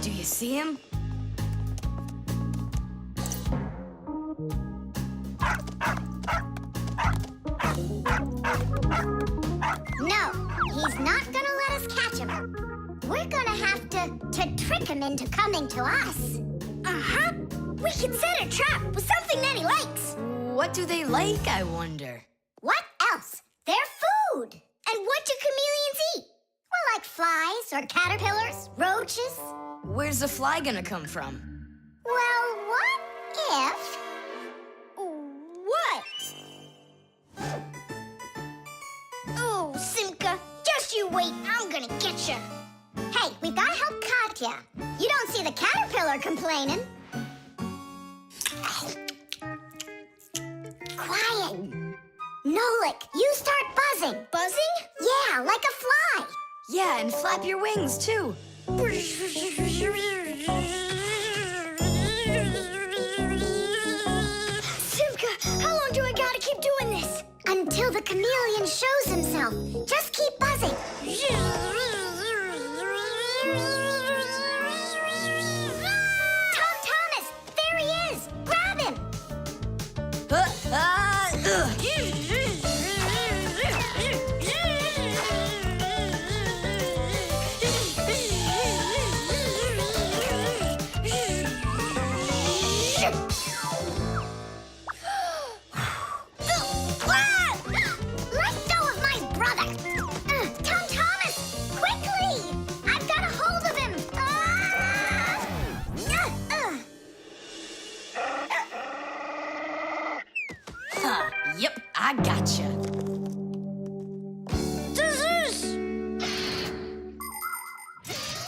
Do you see him? No, he's not gonna let us catch him. We're gonna have to trick him into coming to us. Uh-huh. We can set a trap with something that he likes. What do they like, I wonder? What else? They're food. And what do chameleons eat? Well, like flies or caterpillars, roaches. Where's the fly gonna come from? Well, what if... What? Oh, Simka, just you wait. I'm gonna get you. Hey, we've gotta help Katya. You don't see the caterpillar complaining. Quiet. Nolik, you start buzzing. Buzzing? Yeah, like a fly. Yeah, and flap your wings, too. Simka, how long do I gotta keep doing this? Until the chameleon shows himself. Just keep buzzing. Tom Thomas, there he is. Grab him. Let go of my brother! Tom Thomas! Quickly! I've got a hold of him! Yep, I gotcha.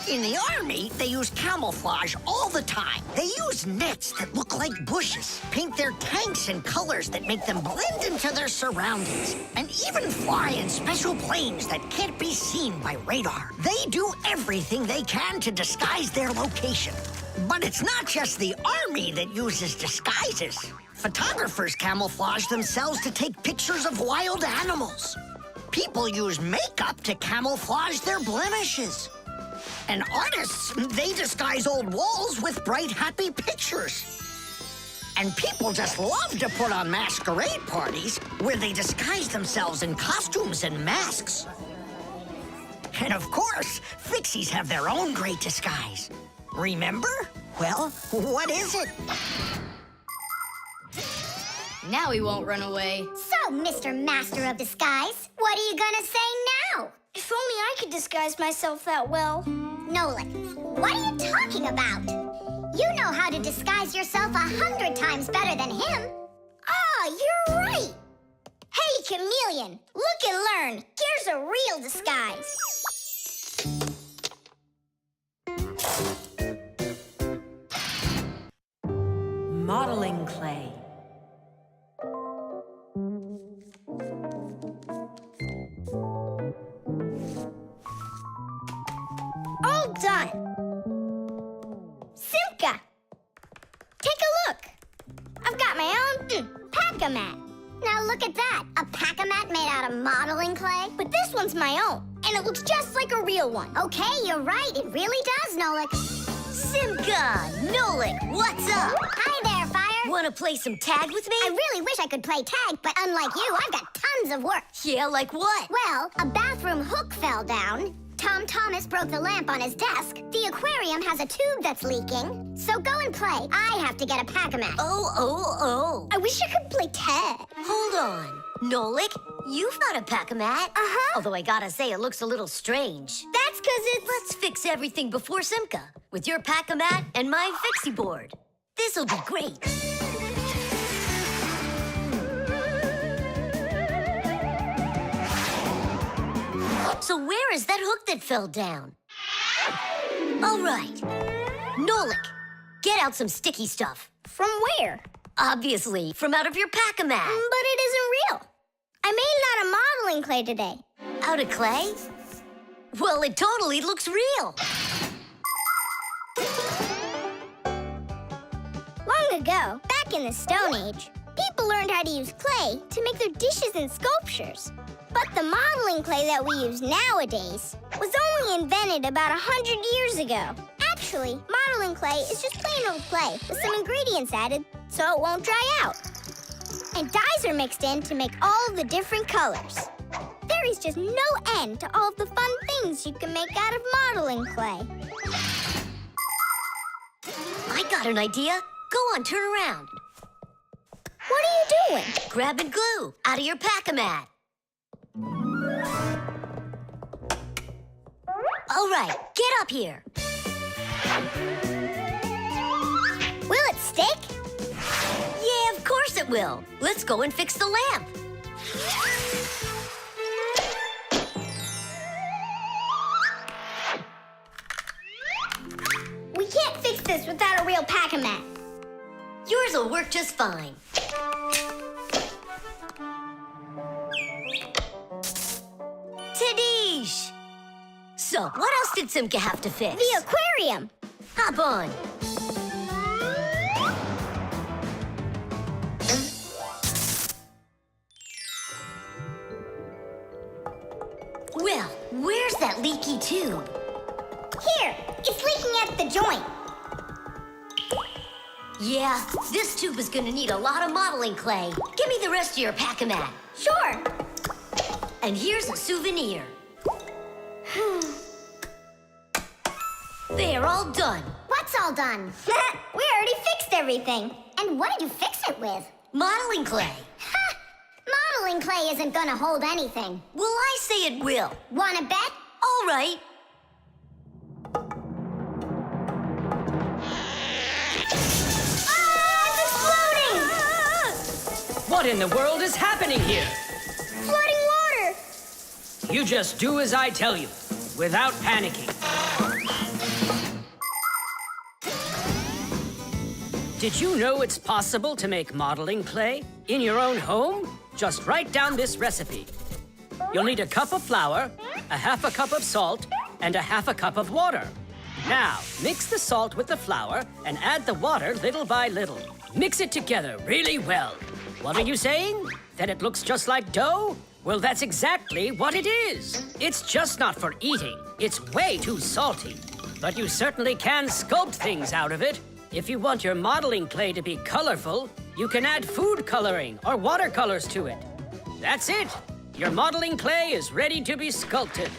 In the army, they use camouflage all the time. They use nets that look like bushes, paint their tanks in colors that make them blend into their surroundings, and even fly in special planes that can't be seen by radar. They do everything they can to disguise their location. But it's not just the army that uses disguises. Photographers camouflage themselves to take pictures of wild animals. People use makeup to camouflage their blemishes. And artists, they disguise old walls with bright, happy pictures. And people just love to put on masquerade parties where they disguise themselves in costumes and masks. And of course, Fixies have their own great disguise. Remember? Well, what is it? Now he won't run away. So, Mr. Master of Disguise, what are you gonna say now? If only I could disguise myself that well. Nolik, what are you talking about? You know how to disguise yourself 100 times better than him. Ah, you're right. Hey, chameleon, look and learn. Here's a real disguise. Modeling clay. All done. Simka, take a look. I've got my own pack-a-mat. Now look at that, a pack-a-mat made out of modeling clay. But this one's my own, and it looks just like a real one. Okay, you're right, it really does, Nolik. Simka, Nolik, what's up? Hi there, Fire. Wanna play some tag with me? I really wish I could play tag, but unlike you, I've got tons of work. Yeah, like what? Well, a bathroom hook fell down. Tom Thomas broke the lamp on his desk. The aquarium has a tube that's leaking. So go and play. I have to get a pack-a-mat. Oh. I wish I could play tag. Hold on. Nolik, you've got a pack-a-mat. Uh-huh. Although I gotta say, it looks a little strange. That's because it's... Let's fix everything before Simka with your pack-a-mat and my Fixie board. This'll be great. So where is that hook that fell down? All right. Nolik, get out some sticky stuff. From where? Obviously, from out of your pack-a-mat. But it isn't real. I made it out of modeling clay today. Out of clay? Well, it totally looks real. Long ago, back in the Stone Age, people learned how to use clay to make their dishes and sculptures. But the modeling clay that we use nowadays was only invented about 100 years ago. Actually, modeling clay is just plain old clay with some ingredients added so it won't dry out. And dyes are mixed in to make all the different colors. There is just no end to all of the fun things you can make out of modeling clay. I got an idea. Go on, turn around. What are you doing? Grabbing glue out of your pack-a-mat. All right, get up here. Will it stick? Yeah, of course it will. Let's go and fix the lamp. We can't fix this without a real pack-a-mat. Yours will work just fine. Tadish! So, what else did Simka have to fix? The aquarium. Hop on. Well, where's that leaky tube? Here, it's leaking at the joint. Yeah, this tube is gonna need a lot of modeling clay. Give me the rest of your pack-a-mat. Sure. And here's a souvenir. They're all done. What's all done? We already fixed everything. And what did you fix it with? Modeling clay. Ha! Modeling clay isn't gonna hold anything. Well, I say it will. Wanna bet? All right. Ah, it's exploding! What in the world is happening here? Flooding water! You just do as I tell you, without panicking. Did you know it's possible to make modeling clay in your own home? Just write down this recipe. You'll need a cup of flour, a half a cup of salt, and a half a cup of water. Now, mix the salt with the flour and add the water little by little. Mix it together really well. What are you saying? That it looks just like dough? Well, that's exactly what it is. It's just not for eating. It's way too salty. But you certainly can sculpt things out of it. If you want your modeling clay to be colorful, you can add food coloring or watercolors to it. That's it. Your modeling clay is ready to be sculpted.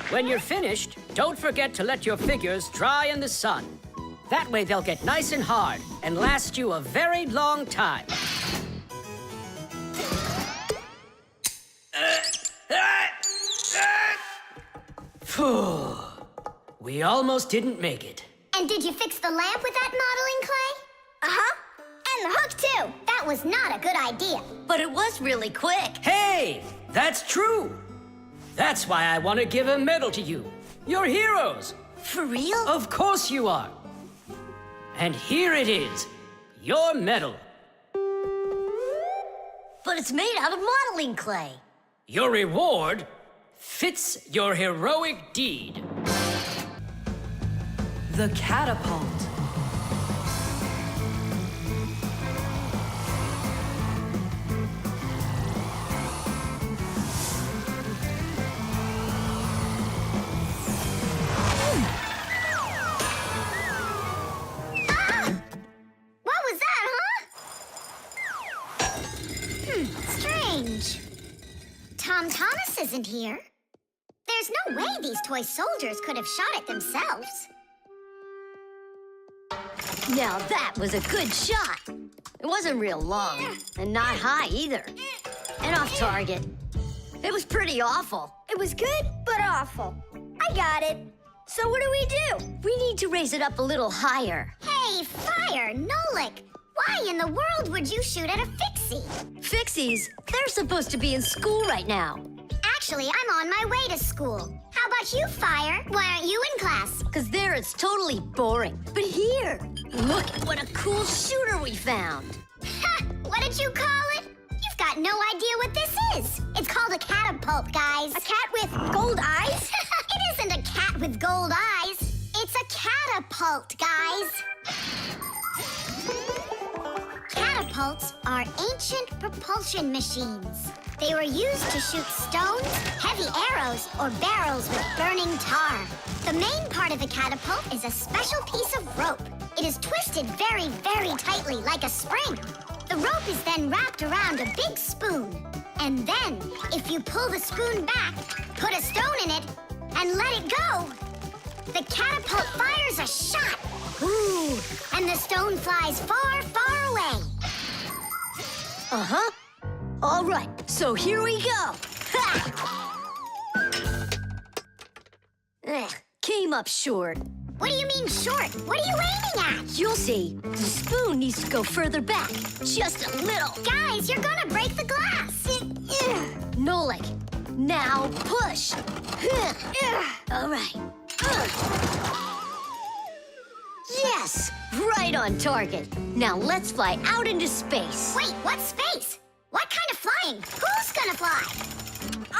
When you're finished, don't forget to let your figures dry in the sun. That way they'll get nice and hard and last you a very long time. Phew. We almost didn't make it. And did you fix the lamp with that modeling clay? Uh-huh. And the hook, too. That was not a good idea. But it was really quick. Hey, that's true. That's why I want to give a medal to you. You're heroes. For real? Of course you are. And here it is, your medal. But it's made out of modeling clay. Your reward fits your heroic deed. The Catapult. What was that, huh? Strange. Tom Thomas isn't here. There's no way these toy soldiers could have shot it themselves. Now that was a good shot. It wasn't real long, and not high either. And off target. It was pretty awful. It was good, but awful. I got it. So what do we do? We need to raise it up a little higher. Hey, Fire, Nolik, why in the world would you shoot at a Fixie? Fixies, they're supposed to be in school right now. Actually, I'm on my way to school. How about you, Fire? Why aren't you in class? Because there it's totally boring. But here, look at what a cool shooter we found. Ha! What did you call it? You've got no idea what this is. It's called a catapult, guys. A cat with gold eyes? It isn't a cat with gold eyes. It's a catapult, guys. Catapults are ancient propulsion machines. They were used to shoot stones, heavy arrows, or barrels with burning tar. The main part of the catapult is a special piece of rope. It is twisted very, very tightly like a spring. The rope is then wrapped around a big spoon. And then, if you pull the spoon back, put a stone in it, and let it go, the catapult fires a shot. Ooh, and the stone flies far, far away. Uh-huh. All right, so here we go. Ha! Came up short. What do you mean short? What are you aiming at? You'll see. The spoon needs to go further back. Just a little. Guys, you're gonna break the glass. Nolik, now push. All right. Yes, right on target. Now let's fly out into space. Wait, what space? What kind of flying? Who's gonna fly?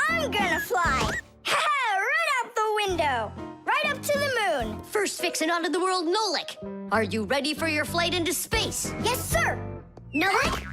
I'm gonna fly. Right out the window. Right up to the moon. First fixin' onto the world, Nolik. Are you ready for your flight into space? Yes, sir. Nolik,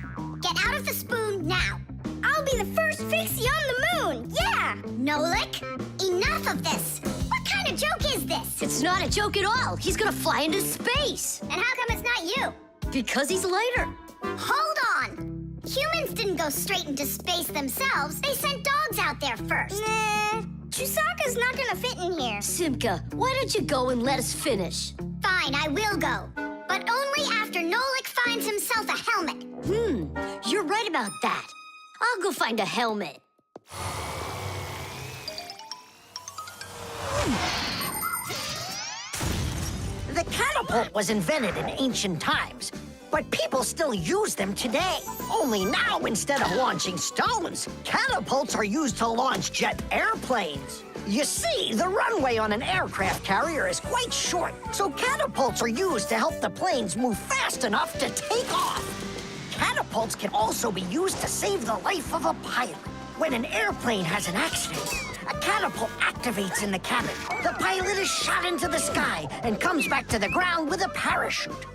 get out of the spoon now. I'll be the first Fixie on the moon. Yeah. Nolik, enough of this. What kind of joke is this? It's not a joke at all. He's gonna fly into space. And how come it's not you? Because he's lighter. Hold on! Humans didn't go straight into space themselves. They sent dogs out there first. Nah, Chusaka's not gonna fit in here. Simka, why don't you go and let us finish? Fine, I will go. But only after Nolik finds himself a helmet. You're right about that. I'll go find a helmet. The catapult was invented in ancient times, but people still use them today. Only now, instead of launching stones, catapults are used to launch jet airplanes. You see, the runway on an aircraft carrier is quite short, so catapults are used to help the planes move fast enough to take off. Catapults can also be used to save the life of a pilot. When an airplane has an accident, a catapult activates in the cabin. The pilot is shot into the sky and comes back to the ground with a parachute.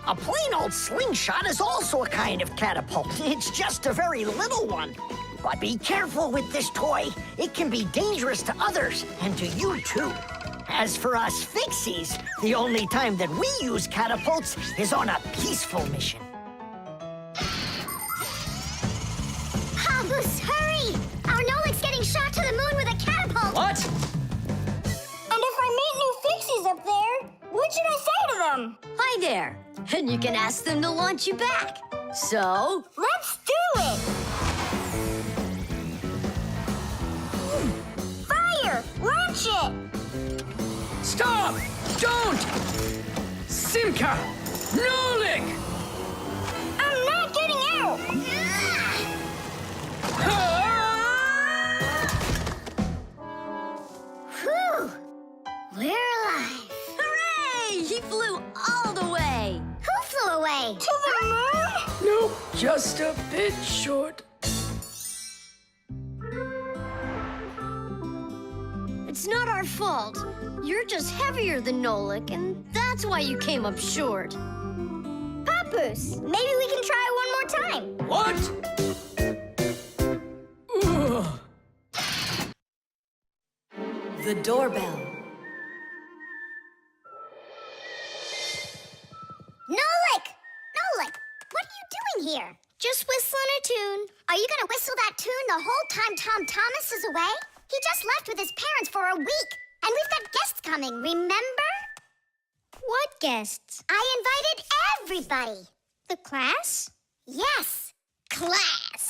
A plain old slingshot is also a kind of catapult. It's just a very little one. But be careful with this toy. It can be dangerous to others and to you too. As for us Fixies, the only time that we use catapults is on a peaceful mission. Habus, hurry! Our Nolik's getting shot to the moon with a catapult! What? And if I meet new Fixies up there, what should I say to them? Hi there. And you can ask them to launch you back. So, Let's do it! Fire! Launch it! Stop! Don't! Simka! Nolik! I'm not getting out! Whew! We're alive. hooray! He flew all the way. Who flew away? To the moon? Nope, just a bit short. It's not our fault. You're just heavier than Nolik, and that's why you came up short. Papoose, maybe we can try one more time. What? Ugh. The doorbell. Nolik! Nolik, what are you doing here? Just whistling a tune. Are you gonna whistle that tune the whole time Tom Thomas is away? He just left with his parents for a week, and we've got guests coming, remember? What guests? I invited everybody. The class? Yes, class.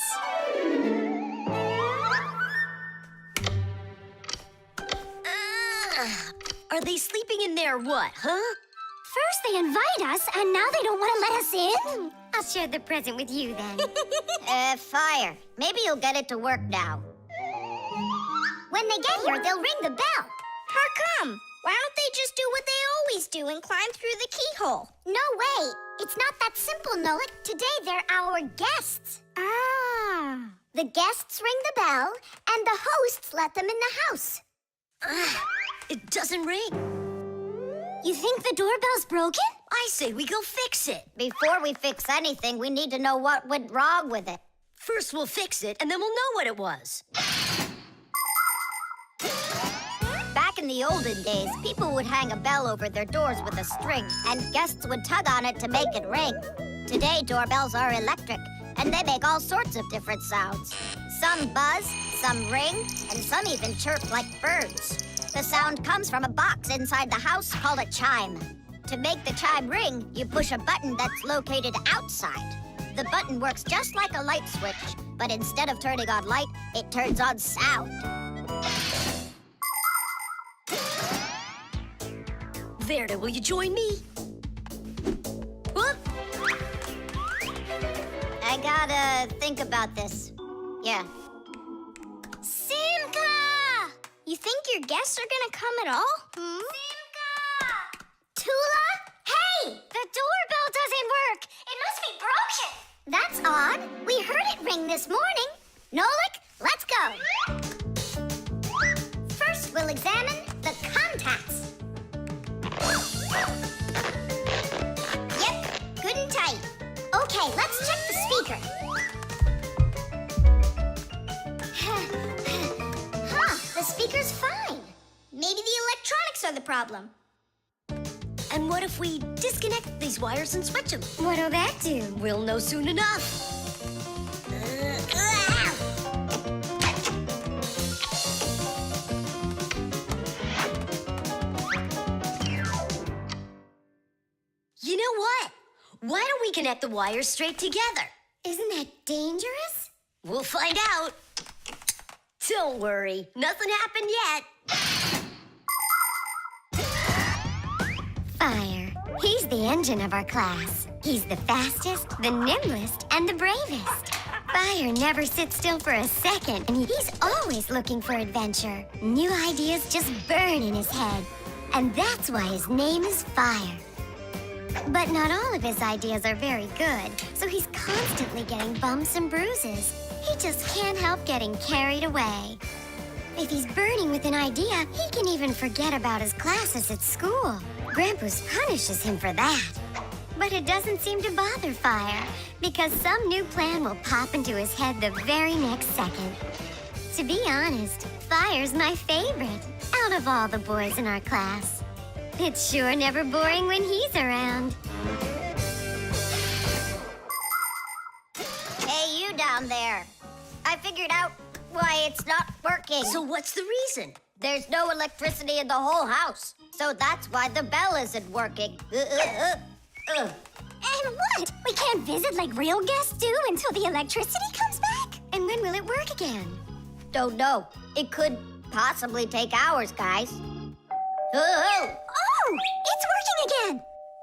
Are they sleeping in there what, huh? First they invite us, and now they don't want to let us in? I'll share the present with you then. Fire. Maybe you'll get it to work now. When they get here, they'll ring the bell. How come? Why don't they just do what they always do and climb through the keyhole? No way. It's not that simple, Nolik. Today they're our guests. Ah. The guests ring the bell, and the hosts let them in the house. It doesn't ring. You think the doorbell's broken? I say we go fix it. Before we fix anything, we need to know what went wrong with it. First we'll fix it, and then we'll know what it was. Back in the olden days, people would hang a bell over their doors with a string, and guests would tug on it to make it ring. Today, doorbells are electric, and they make all sorts of different sounds. Some buzz, some ring, and some even chirp like birds. The sound comes from a box inside the house called a chime. To make the chime ring, you push a button that's located outside. The button works just like a light switch, but instead of turning on light, it turns on sound. Verda, will you join me? Whoop! I gotta think about this. Yeah. Simka! You think your guests are gonna come at all? Simka! Toola? Hey! The doorbell doesn't work! It must be broken! That's odd. We heard it ring this morning. Nolik, let's go. First, we'll examine the contacts. Yep, good and tight. Okay, let's check the speaker. Huh, the speaker's fine. Maybe the electronics are the problem. And what if we disconnect these wires and switch them? What'll that do? We'll know soon enough. You know what? Why don't we connect the wires straight together? Isn't that dangerous? We'll find out. Don't worry, nothing happened yet. Fire. He's the engine of our class. He's the fastest, the nimblest, and the bravest. Fire never sits still for a second, and he's always looking for adventure. New ideas just burn in his head. And that's why his name is Fire. But not all of his ideas are very good, so he's constantly getting bumps and bruises. He just can't help getting carried away. If he's burning with an idea, he can even forget about his classes at school. Grampus punishes him for that. But it doesn't seem to bother Fire, because some new plan will pop into his head the very next second. To be honest, Fire's my favorite out of all the boys in our class. It's sure never boring when he's around. Hey, you down there. I figured out why it's not working. So what's the reason? There's no electricity in the whole house, so that's why the bell isn't working. And what? We can't visit like real guests do until the electricity comes back? And when will it work again? Don't know. It could possibly take hours, guys. Oh, it's working again.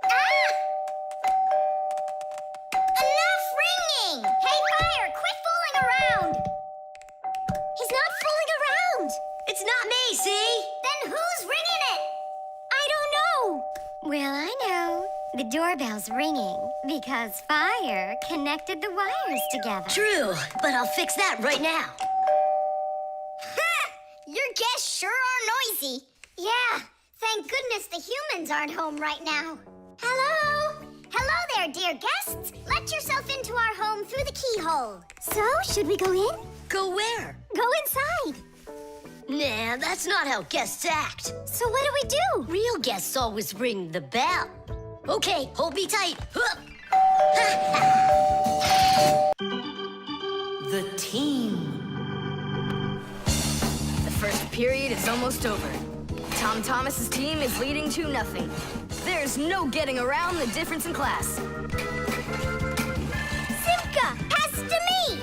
Ah! Enough ringing! Hey, Fire, quit fooling around! He's not fooling around. It's not me, see? Then who's ringing it? I don't know. Well, I know. The doorbell's ringing because Fire connected the wires together. True, but I'll fix that right now. Ha! Your guests sure are noisy. Yeah, thank goodness the humans aren't home right now. Hello? Hello there, dear guests. Let yourself into our home through the keyhole. So, should we go in? Go where? Go inside. Nah, that's not how guests act. So what do we do? Real guests always ring the bell. Okay, hold me tight. Hup. The team. The first period is almost over. Tom Thomas's team is leading 2-0. There's no getting around the difference in class. Simka, pass to me!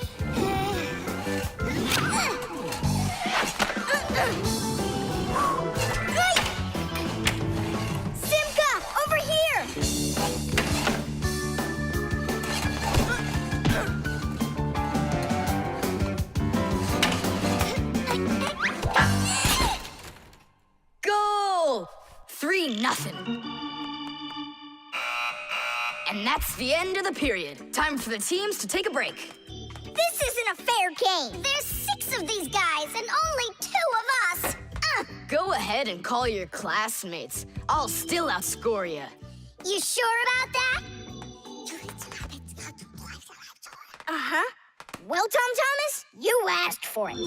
Simka, over here! Goal! 3-0. And that's the end of the period. Time for the teams to take a break. This isn't a fair game. There's 6 of these guys and only 2 of us. Go ahead and call your classmates. I'll still outscore you. You sure about that? Uh-huh. Well, Tom Thomas, you asked for it.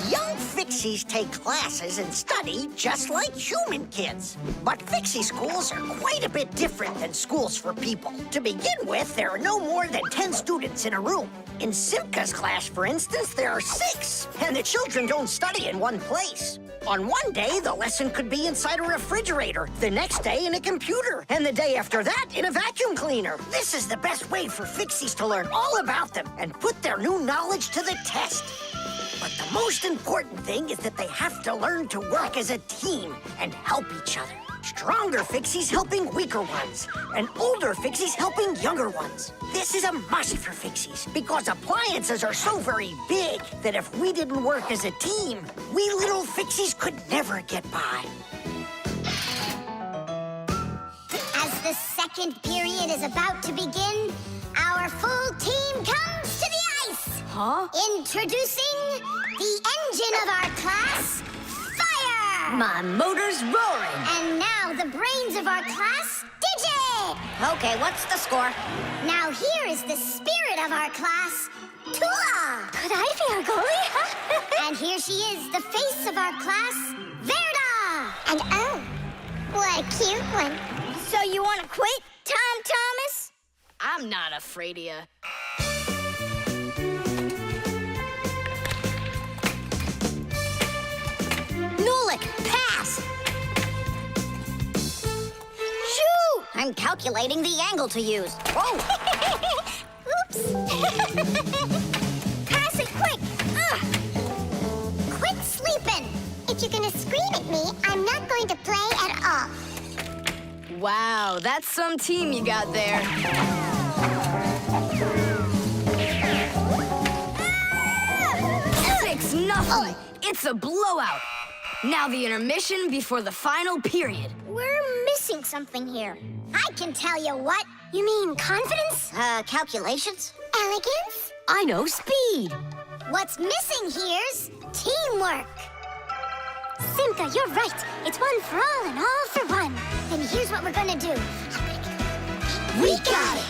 Young Fixies take classes and study just like human kids. But Fixie schools are quite a bit different than schools for people. To begin with, there are no more than 10 students in a room. In Simka's class, for instance, there are 6, and the children don't study in one place. On one day, the lesson could be inside a refrigerator, the next day in a computer, and the day after that in a vacuum cleaner. This is the best way for Fixies to learn all about them and put their new knowledge to the test. But the most important thing is that they have to learn to work as a team and help each other. Stronger Fixies helping weaker ones, and older Fixies helping younger ones. This is a must for Fixies, because appliances are so very big that if we didn't work as a team, we little Fixies could never get by. As the second period is about to begin, our full team comes to the ice. Huh? Introducing the engine of our class, Fire! My motor's roaring. And now the brains of our class, Digit! Okay, what's the score? Now here is the spirit of our class, Toola! Could I be our goalie? And here she is, the face of our class, Verda! And oh, well, A cute one. So you want to quit, Tom Thomas? I'm not afraid of you. Nolik, pass! Shoot! I'm calculating the angle to use. Whoa! Oops! Pass it quick! Ugh. Quit sleeping! If you're gonna scream at me, I'm not going to play at all. Wow, that's some team you got there. Ah! 6-0. It's a blowout. Now the intermission before the final period. We're missing something here. I can tell you what. You mean confidence? Calculations? Elegance? I know speed. What's missing here's teamwork. Simka, you're right. It's one for all and all for one. Then here's what we're gonna do. We got it!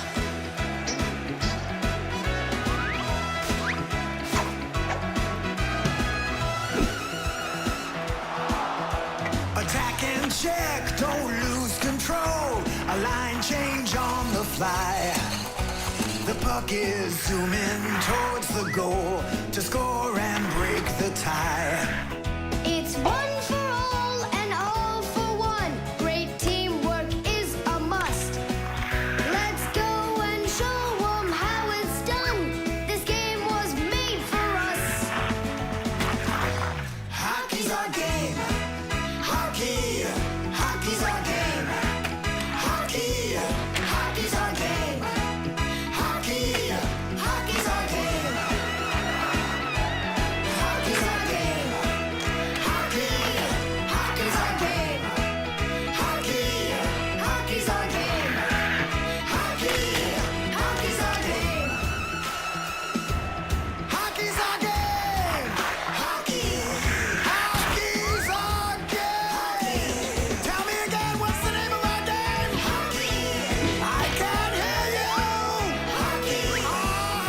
Attack and check, don't lose control. A line change on the fly. The puck is zooming towards the goal to score and break the tie. It's one for all and all for one. Great teamwork is a must. Let's go and show them how it's done. This game was made for us. Hockey's our game. Hockey, hockey's our game. Hockey, hockey's our game. Hockey, hockey's our game. Hockey's our game. Hockey, hockey's our game. Hockey, hockey's our game. Hockey, hockey's our game. Hockey's our game. Hockey, hockey's our game. Tell me again, what's the name of our game? Hockey. I can't hear you. Hockey. Oh,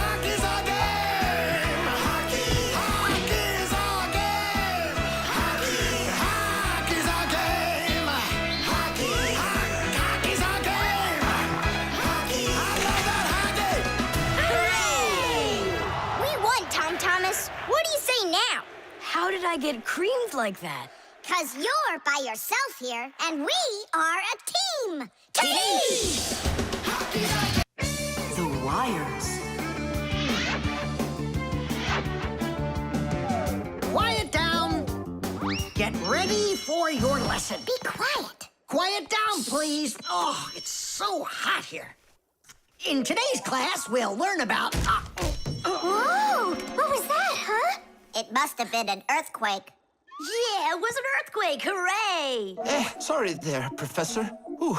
hockey's our game. Hockey. Hockey's our game. Hockey. Hockey's our game. Hockey. Hockey's our game. Hockey. I love that hockey. We won, Tom Thomas. What do you say now? How did I get creamed like that? 'Cause you're by yourself here, and we are a team! Team! The wires. Quiet down. Get ready for your lesson. Be quiet. Quiet down, please. Oh, it's so hot here. In today's class, we'll learn about... Whoa! What was that, huh? It must have been an earthquake. Yeah, it was an earthquake. Hooray! Sorry there, Professor. Ooh,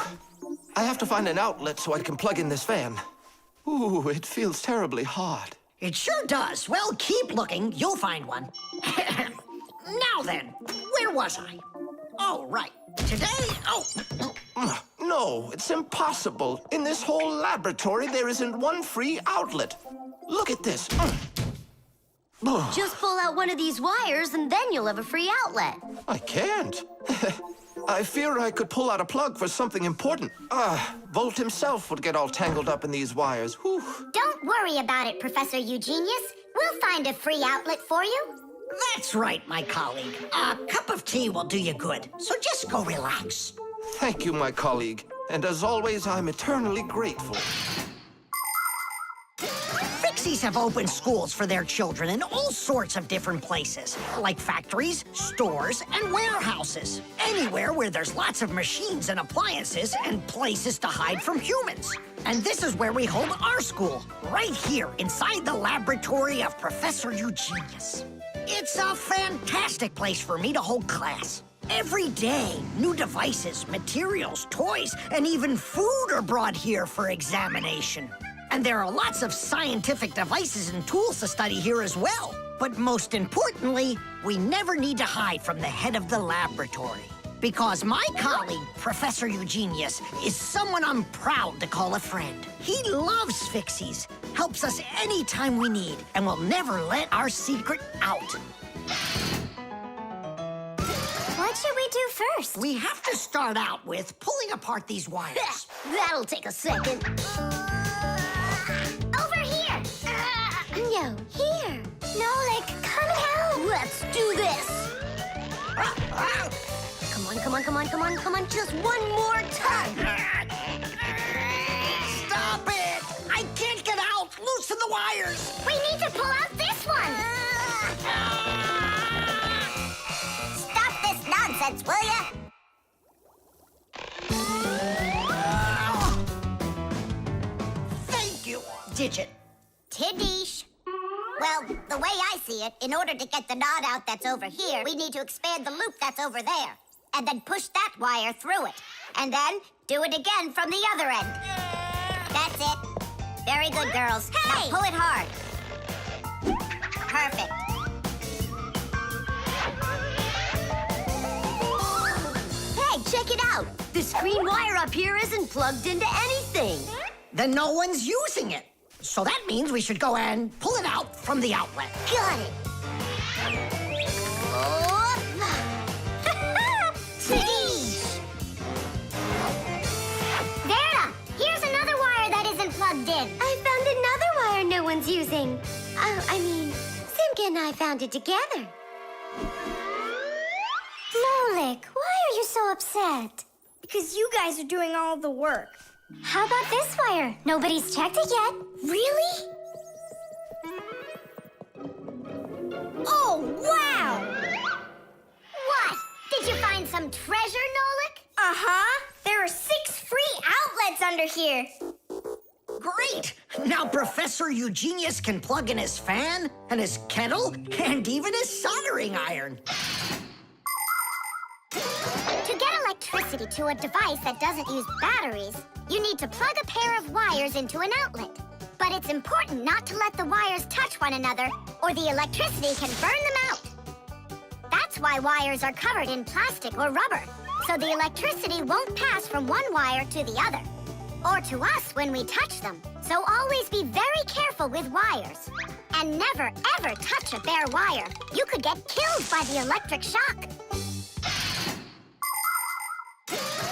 I have to find an outlet so I can plug in this fan. Ooh, it feels terribly hot. It sure does. Well, keep looking. You'll find one. Now then, where was I? Oh, right. Today... Oh, No, it's impossible. In this whole laboratory, there isn't one free outlet. Look at this. Just pull out one of these wires and then you'll have a free outlet. I can't. I fear I could pull out a plug for something important. Volt himself would get all tangled up in these wires. Whew. Don't worry about it, Professor Eugenius. We'll find a free outlet for you. that's right, my colleague. A cup of tea will do you good, so just go relax. Thank you, my colleague. And as always, I'm eternally grateful. Fixies have opened schools for their children in all sorts of different places, like factories, stores, and warehouses. Anywhere where there's lots of machines and appliances and places to hide from humans. And this is where we hold our school, right here inside the laboratory of Professor Eugenius. It's a fantastic place for me to hold class. Every day, new devices, materials, toys, and even food are brought here for examination. And there are lots of scientific devices and tools to study here as well. But most importantly, we never need to hide from the head of the laboratory. Because my colleague, Professor Eugenius, is someone I'm proud to call a friend. He loves Fixies, helps us anytime we need, and will never let our secret out. What should we do first? We have to start out with pulling apart these wires. That'll take a second. Over here! No, here! Nolik, come help! Let's do this. Come on, come on, come on, come on, come on. Just one more time. Stop it! I can't get out! Loosen the wires! We need to pull out this one! Stop this nonsense, will ya? Thank you, Digit. Tidish. Well, the way I see it, in order to get the knot out that's over here, we need to expand the loop that's over there. And then push that wire through it. And then do it again from the other end. That's it. Very good, girls. Hey! Now pull it hard. Perfect. Hey, check it out. This green wire up here isn't plugged into anything. Then no one's using it. So that means we should go and pull it out from the outlet. Got it. Tidish. Vera, here's another wire that isn't plugged in. I found another wire no one's using. I mean, Simka and I found it together. Nolik, why are you so upset? Because you guys are doing all the work. How about this wire? Nobody's checked it yet. Really? Oh, wow! What? Did you find some treasure, Nolik? Uh-huh. There are 6 free outlets under here. Great! Now Professor Eugenius can plug in his fan, and his kettle, and even his soldering iron. To get electricity to a device that doesn't use batteries, you need to plug a pair of wires into an outlet. But it's important not to let the wires touch one another, or the electricity can burn them out. That's why wires are covered in plastic or rubber, so the electricity won't pass from one wire to the other, or to us when we touch them. So always be very careful with wires. And never, ever touch a bare wire. You could get killed by the electric shock.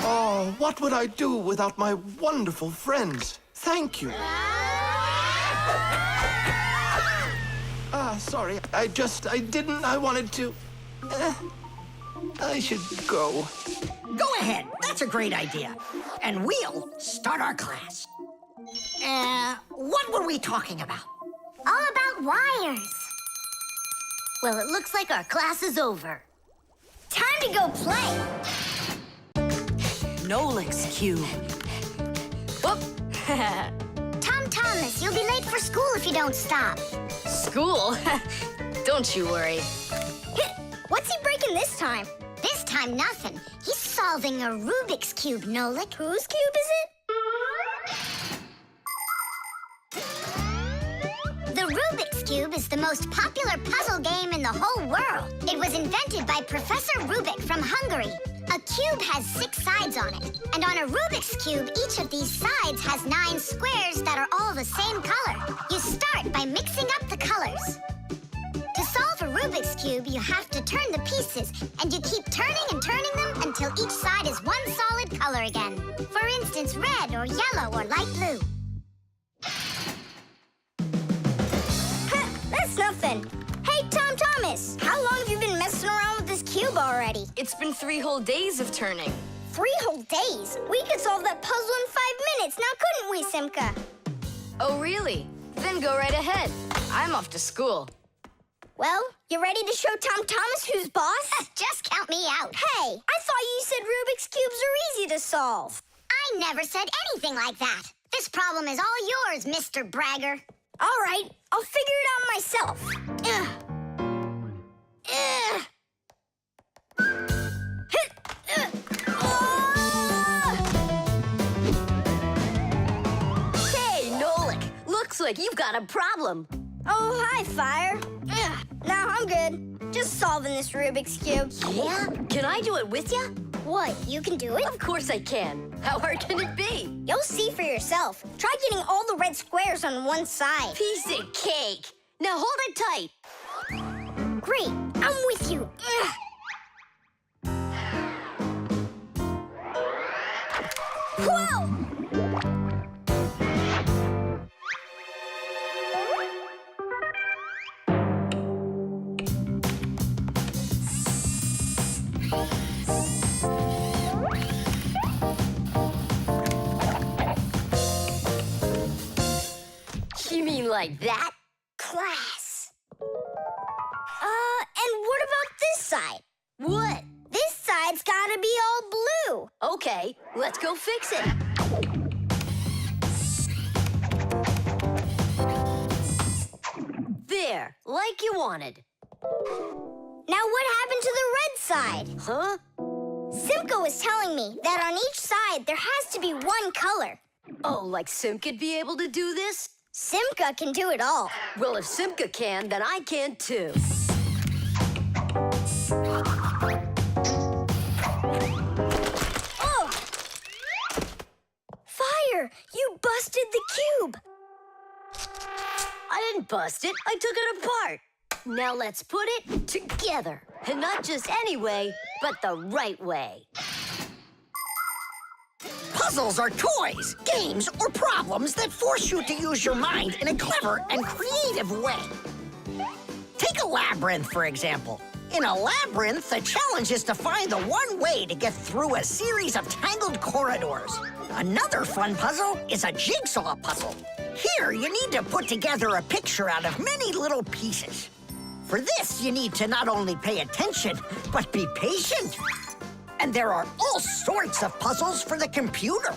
Oh, what would I do without my wonderful friends? Thank you. Sorry. I wanted to... I should go. Go ahead. That's a great idea. And we'll start our class. What were we talking about? All about wires. Well, it looks like our class is over. Time to go play. Nolik's cube. Whoop! Tom Thomas, you'll be late for school if you don't stop. School? Don't you worry. What's he breaking this time? This time, nothing. He's solving a Rubik's Cube, Nolik. Whose cube is it? The Rubik's Cube is the most popular puzzle game in the whole world. It was invented by Professor Rubik from Hungary. A cube has 6 sides on it. And on a Rubik's Cube, each of these sides has 9 squares that are all the same color. You start by mixing up the colors. To solve a Rubik's Cube, you have to turn the pieces, and you keep turning and turning them until each side is one solid color again. For instance, red or yellow or light blue. That's nothing. Hey, Tom Thomas, how long have you been messing around with this cube already? It's been 3 whole days of turning. 3 whole days? We could solve that puzzle in 5 minutes, now couldn't we, Simka? Oh, really? Then go right ahead. I'm off to school. Well, you ready to show Tom Thomas who's boss? Just count me out. Hey, I thought you said Rubik's Cubes are easy to solve. I never said anything like that. This problem is all yours, Mr. Bragger. All right, I'll figure it out myself. Hey, Nolik. Looks like you've got a problem. Oh, hi, Fire. No, I'm good. Just solving this Rubik's Cube. Yeah? Can I do it with you? What, you can do it? Of course I can. How hard can it be? You'll see for yourself. Try getting all the red squares on one side. Piece of cake. Now hold it tight. Great, I'm with you. You mean like that? Class. And what about this side? What? This side's gotta be all blue. Okay, let's go fix it. There, like you wanted. Now what happened to the red side? Huh? Simka was telling me that on each side there has to be one color. Oh, like Simka'd be able to do this? Simka can do it all. Well, if Simka can, then I can too. Oh! Fire! You busted the cube! I didn't bust it, I took it apart. Now let's put it together. And not just any way, but the right way. Puzzles are toys, games, or problems that force you to use your mind in a clever and creative way. Take a labyrinth, for example. In a labyrinth, the challenge is to find the one way to get through a series of tangled corridors. Another fun puzzle is a jigsaw puzzle. Here, you need to put together a picture out of many little pieces. For this, you need to not only pay attention, but be patient. And there are all sorts of puzzles for the computer.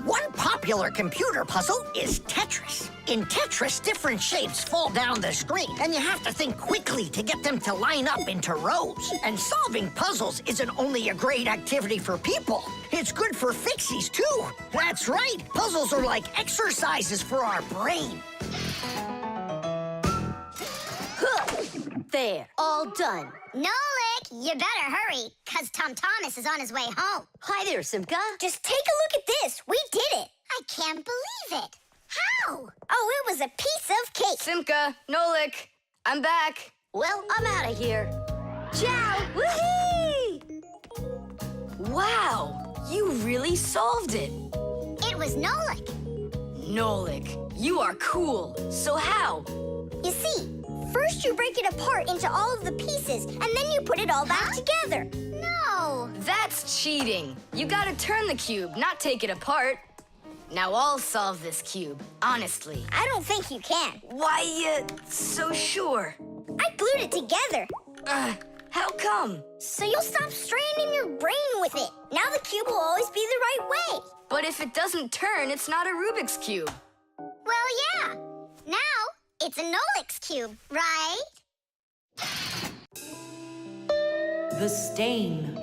One popular computer puzzle is Tetris. In Tetris, different shapes fall down the screen, and you have to think quickly to get them to line up into rows. And solving puzzles isn't only a great activity for people, it's good for Fixies, too. That's right, puzzles are like exercises for our brain. There, all done. Nolik, you better hurry, 'cause Tom Thomas is on his way home. Hi there, Simka. Just take a look at this. We did it. I can't believe it. How? Oh, it was a piece of cake. Simka, Nolik, I'm back. Well, I'm out of here. Ciao! Woohoo! Wow, you really solved it. It was Nolik. Nolik, you are cool. So how? You see, first you break it apart into all of the pieces, and then you put it all back together. No. That's cheating. You gotta turn the cube, not take it apart. Now I'll solve this cube, honestly. I don't think you can. Why you so sure? I glued it together. How come? So you'll stop straining your brain with it. Now the cube will always be the right way. But if it doesn't turn, it's not a Rubik's Cube. Well, yeah. Now it's a Nolik's cube, right? The stain.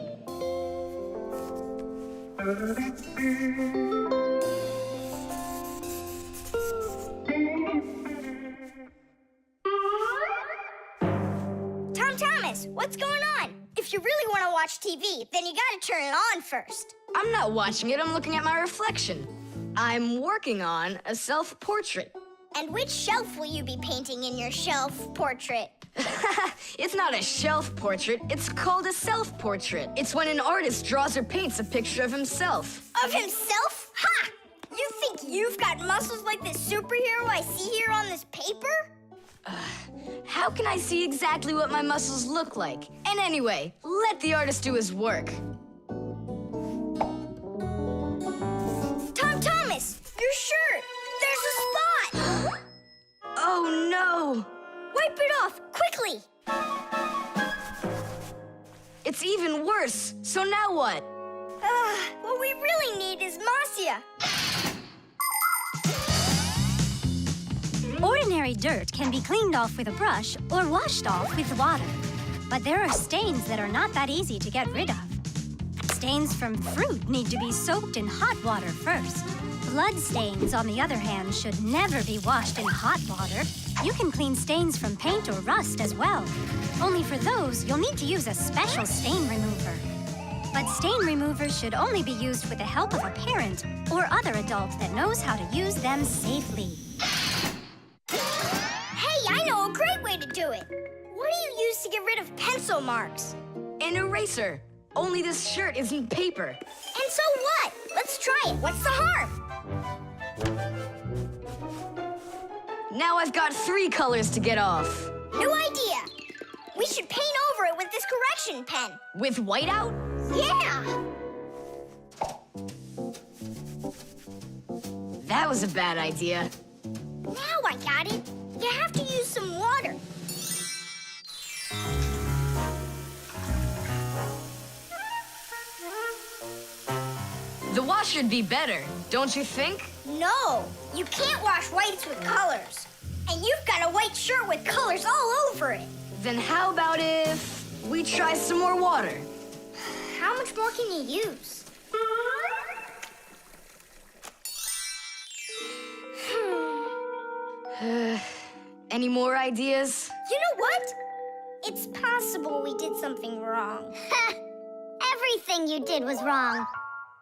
Tom Thomas, what's going on? If you really want to watch TV, then you gotta turn it on first. I'm not watching it, I'm looking at my reflection. I'm working on a self-portrait. And which shelf will you be painting in your shelf portrait? It's not a shelf portrait, it's called a self-portrait. It's when an artist draws or paints a picture of himself. Of himself? Ha! You think you've got muscles like this superhero I see here on this paper? How can I see exactly what my muscles look like? And anyway, let the artist do his work. Tom Thomas, your shirt! There's a spot! Oh no! Wipe it off, quickly! It's even worse, so now what? What we really need is Marcia. Ordinary dirt can be cleaned off with a brush or washed off with water. But there are stains that are not that easy to get rid of. Stains from fruit need to be soaked in hot water first. Blood stains, on the other hand, should never be washed in hot water. You can clean stains from paint or rust as well. Only for those, you'll need to use a special stain remover. But stain removers should only be used with the help of a parent or other adult that knows how to use them safely. Hey, I know a great way to do it. What do you use to get rid of pencil marks? An eraser. Only this shirt isn't paper. And so what? Let's try it. What's the harm? Now I've got 3 colors to get off. New idea. We should paint over it with this correction pen. With whiteout? Yeah! That was a bad idea. Now I got You have to use some water. The wash should be better, don't you think? No, you can't wash whites with colors. And you've got a white shirt with colors all over it. Then how about if we try some more water? How much more can you use? Any more ideas? You know what? It's possible we did something wrong. Everything you did was wrong.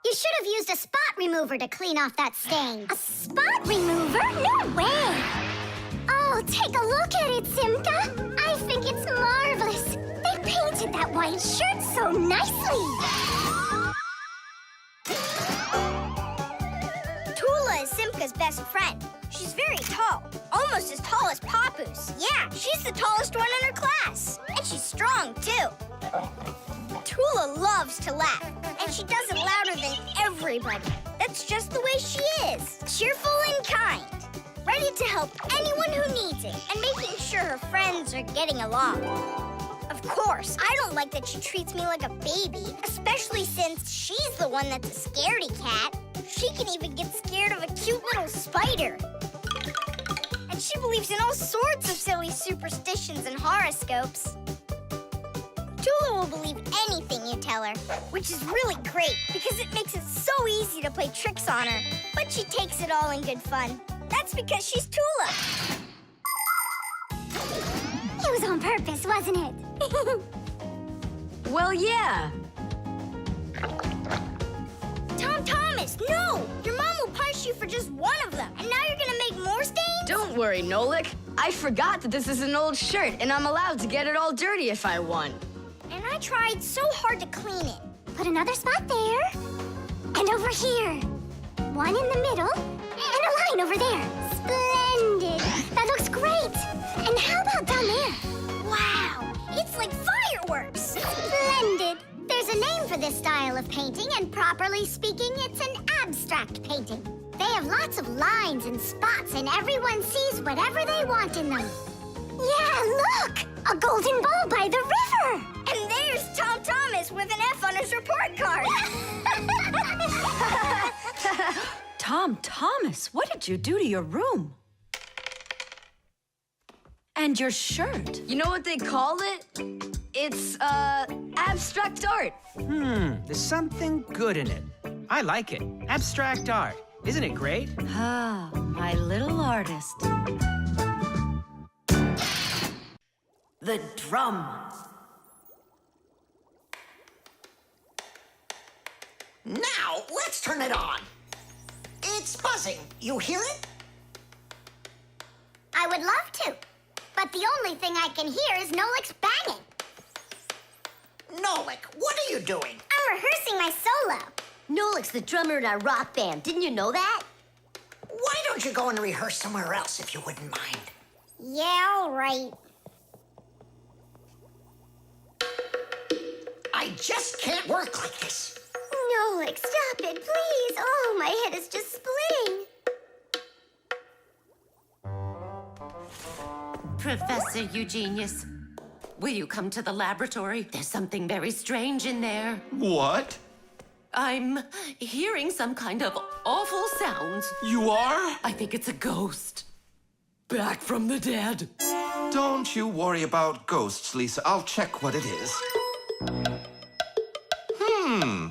You should have used a spot remover to clean off that stain. A spot remover? No way! Oh, take a look at it, Simka. I think it's marvelous. They painted that white shirt so nicely. Toola is Simka's best friend. She's very tall, almost as tall as Papoose. Yeah, she's the tallest one in her class. And she's strong, too. Toola loves to laugh, and she does it louder than everybody. That's just the way she is. Cheerful and kind. Ready to help anyone who needs it, and making sure her friends are getting along. Of course, I don't like that she treats me like a baby, especially since she's the one that's a scaredy cat. She can even get scared of a cute little spider. And she believes in all sorts of silly superstitions and horoscopes. Toola will believe anything you tell her, which is really great because it makes it so easy to play tricks on her. But she takes it all in good fun. That's because she's Toola. It was on purpose, wasn't it? Well, yeah. Thomas, no! Your mom will punish you for just one of them, and now you're gonna make more stains? Don't worry, Nolik. I forgot that this is an old shirt, and I'm allowed to get it all dirty if I want. And I tried so hard to clean it. Put another spot there. And over here. One in the middle. And a line over there. Splendid. That looks great. And how about down there? Wow, it's like fireworks. Splendid. There's a name for this style of painting, and properly speaking, it's an abstract painting. They have lots of lines and spots, and everyone sees whatever they want in them. Yeah, look! A golden ball by the river! And there's Tom Thomas with an F on his report card. Tom Thomas, what did you do to your room? And your shirt? You know what they call it? It's, abstract art. There's something good in it. I like it. Abstract art. Isn't it great? Ah, my little artist. The drum. Now, let's turn it on. It's buzzing. You hear it? I would love to, but the only thing I can hear is Nolik's banging. Nolik, what are you doing? I'm rehearsing my solo. Nolik's the drummer in our rock band. Didn't you know that? Why don't you go and rehearse somewhere else if you wouldn't mind? Yeah, all right. I just can't work like this. Nolik, stop it, please. Oh, my head is just splitting. Professor Eugenius, will you come to the laboratory? There's something very strange in there. What? I'm hearing some kind of awful sounds. You are? I think it's a ghost. Back from the dead. Don't you worry about ghosts, Lisa. I'll check what it is.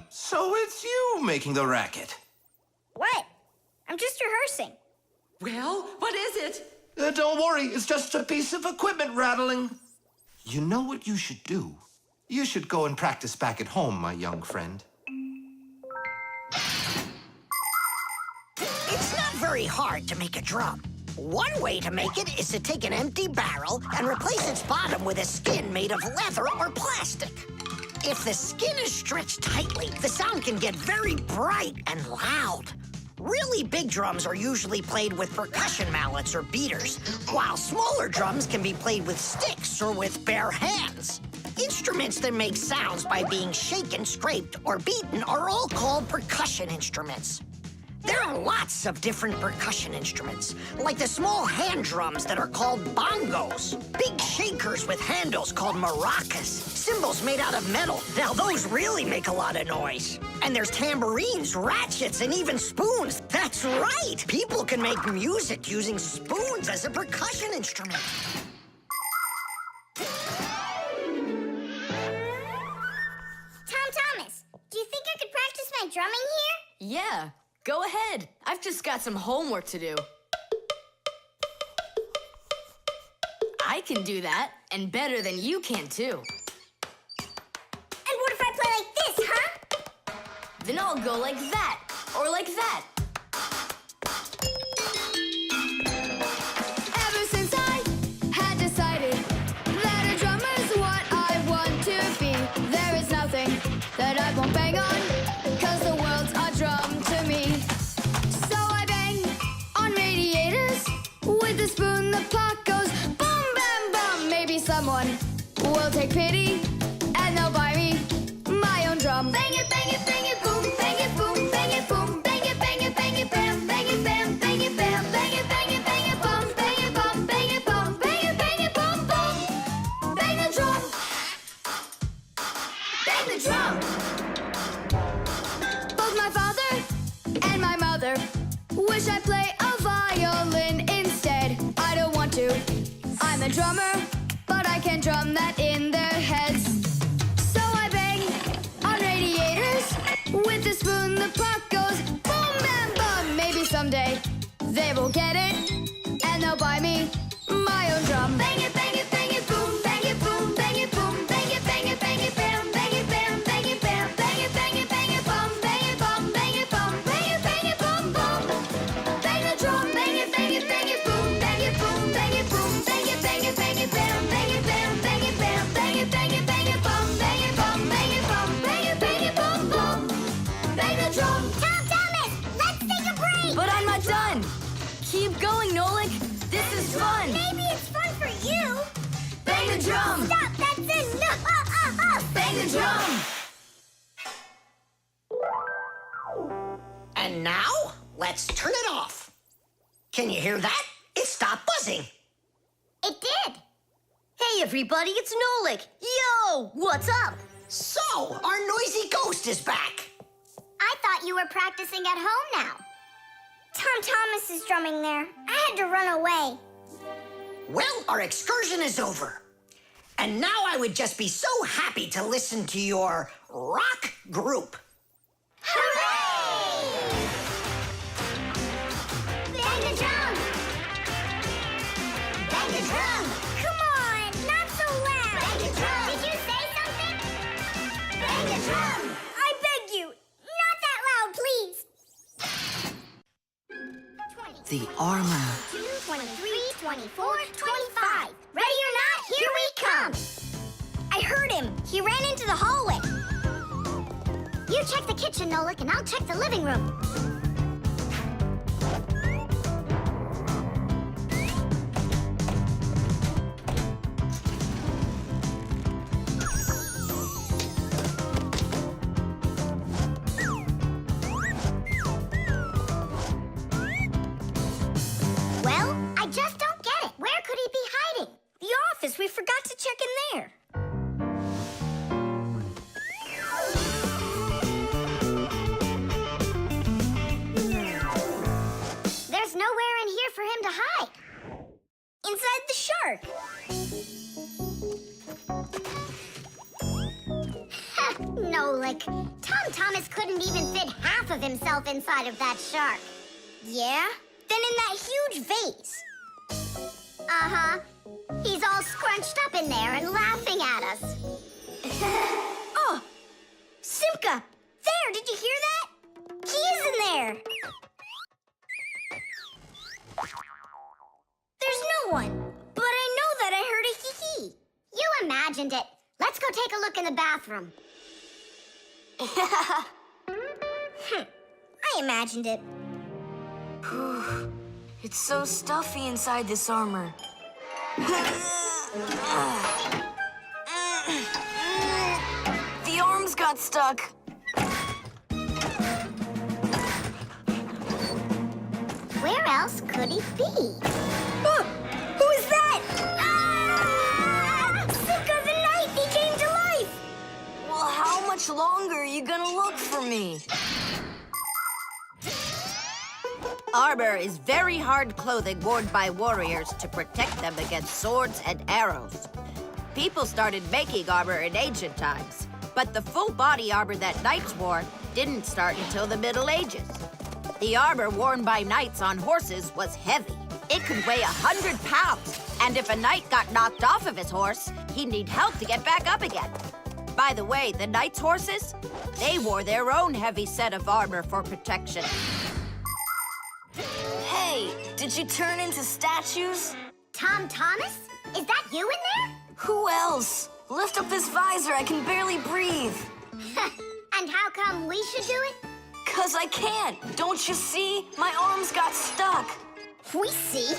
So it's you making the racket. What? I'm just rehearsing. Well, what is it? Don't worry, it's just a piece of equipment rattling. You know what you should do? You should go and practice back at home, my young friend. It's not very hard to make a drum. One way to make it is to take an empty barrel and replace its bottom with a skin made of leather or plastic. If the skin is stretched tightly, the sound can get very bright and loud. Really big drums are usually played with percussion mallets or beaters, while smaller drums can be played with sticks or with bare hands. Instruments that make sounds by being shaken, scraped, or beaten are all called percussion instruments. There are lots of different percussion instruments, like the small hand drums that are called bongos, big shakers with handles called maracas, cymbals made out of metal. Now those really make a lot of noise. And there's tambourines, ratchets, and even spoons. That's right! People can make music using spoons as a percussion instrument. Tom Thomas, do you think I could practice my drumming here? Yeah, go ahead. I've just got some homework to do. I can do that, and better than you can, too. And what if I play like this, huh? Then I'll go like that, or like that. Ever since I had decided that a drummer's what I want to be, there is nothing that I won't bang on, 'cause the world's a drum to me. So I bang on radiators with a spoon, the pot goes boom, bam, bum. Maybe someone will take pity and they'll buy me my own drum. Bang it, bang it, bang it, boom, bang it, boom, bang it, boom, bang it, bang it, bang it, bam, bang it, bam, bang it, bam, bang it, bang it, bang it, bum, bang it, bum, bang it, bum, bang it, bum, bum. Bang the drum. Bang the drum. Both my father and my mother wish I play a violin instead. I don't want to. I'm a drummer, but I can drum that in their heads. So I bang on radiators with a spoon. The pot goes boom, bam, bum. Maybe someday they will get it and they'll buy me my own drum. Bang it, bang it, bang it, boom, bang it, boom, bang it, boom, bang it, bang it, bang it, bam, bang it, bam, bang it, bam, bang it, bang it, bang it, bum, bang it, bum, bang it, bum, bang it, bang it, bum, bum. Bang the drum, bang it, bang it, bang it, boom, bang it, boom, bang it, boom, bang it, bang it, bang it, bam, bang it, bam, bang it, bam, bang it, bang it, bang it, bum, bang it, bum, bang it, bum, bang it, bang it, bum, bum. Bang the drum. Tom Thomas, let's take a break! But I'm not done. Keep going, Nolik. This is fun. Maybe it's fun for you. Bang the drum. Stop, that's enough. Bang the drum. And now, let's turn it off. Can you hear that? It stopped buzzing. It did. Hey, everybody, it's Nolik. Yo, what's up? So, our noisy ghost is back. I thought you were practicing at home now. Tom Thomas is drumming there. I had to run away. Well, our excursion is over. And now I would just be so happy to listen to your rock group. Hooray! Bang the drum! Bang the drum! Come on, not so loud! Bang the drum! Did you say something? Bang the drum! I beg you, not that loud, please! The armor. 23, 24, 25. Ready or not, here we come! I heard him. He ran into the hallway. You check the kitchen, Nolik, and I'll check the living room. Well, I just don't get it. Where could he be hiding? The office, we forgot to check in there. There's nowhere in here for him to hide. Inside the shark. Nolik, Tom Thomas couldn't even fit half of himself inside of that shark. Yeah? Then in that huge vase. Uh-huh. He's all scrunched up in there and laughing at us. Oh! Simka! There, did you hear that? He is in there! There's no one, but I know that I heard a hee-hee. You imagined it. Let's go take a look in the bathroom. I imagined it. It's so stuffy inside this armor. The arms got stuck. else could he be? Who is that? Ah! Simka the Knight, he came to life! Well, how much longer are you gonna look for me? Armor is very hard clothing worn by warriors to protect them against swords and arrows. People started making armor in ancient times, but the full body armor that knights wore didn't start until the Middle Ages. The armor worn by knights on horses was heavy. It could weigh 100 pounds, and if a knight got knocked off of his horse, he'd need help to get back up again. By the way, the knights' horses, they wore their own heavy set of armor for protection. Hey, did you turn into statues? Tom Thomas? Is that you in there? Who else? Lift up this visor, I can barely breathe. And how come we should do it? 'Cause I can't. Don't you see? My arms got stuck. We see.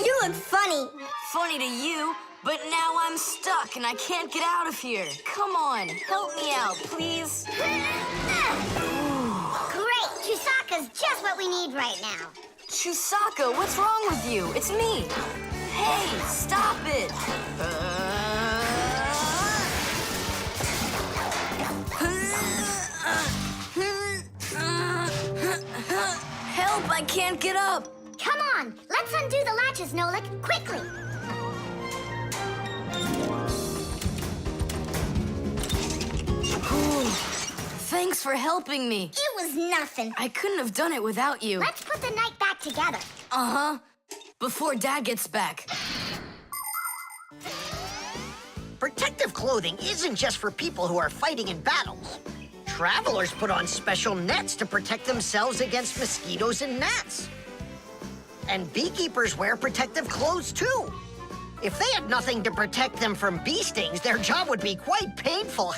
You look funny. Funny to you, but now I'm stuck and I can't get out of here. Come on, help me out, please. Great, Chusaka's just what we need right now. Chusaka, what's wrong with you? It's me. Hey, stop it. Help, I can't get up. Come on, let's undo the latches, Nolik, quickly. Thanks for helping me. It was nothing. I couldn't have done it without you. Let's put the night back together. Uh-huh. Before Dad gets back. Protective clothing isn't just for people who are fighting in battles. Travelers put on special nets to protect themselves against mosquitoes and gnats. And beekeepers wear protective clothes too. If they had nothing to protect them from bee stings, their job would be quite painful.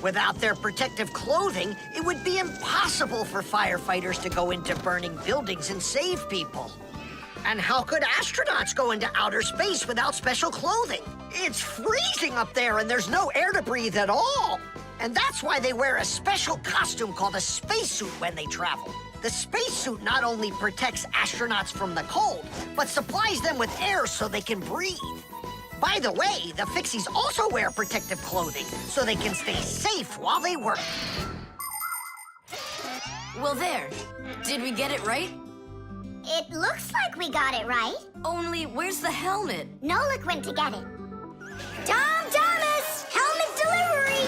Without their protective clothing, it would be impossible for firefighters to go into burning buildings and save people. And how could astronauts go into outer space without special clothing? It's freezing up there and there's no air to breathe at all. And that's why they wear a special costume called a spacesuit when they travel. The spacesuit not only protects astronauts from the cold, but supplies them with air so they can breathe. By the way, the Fixies also wear protective clothing so they can stay safe while they work. Well, there. Did we get it right? It looks like we got it right. Only, where's the helmet? Nolik went to get it. Tom Thomas! Helmet delivery!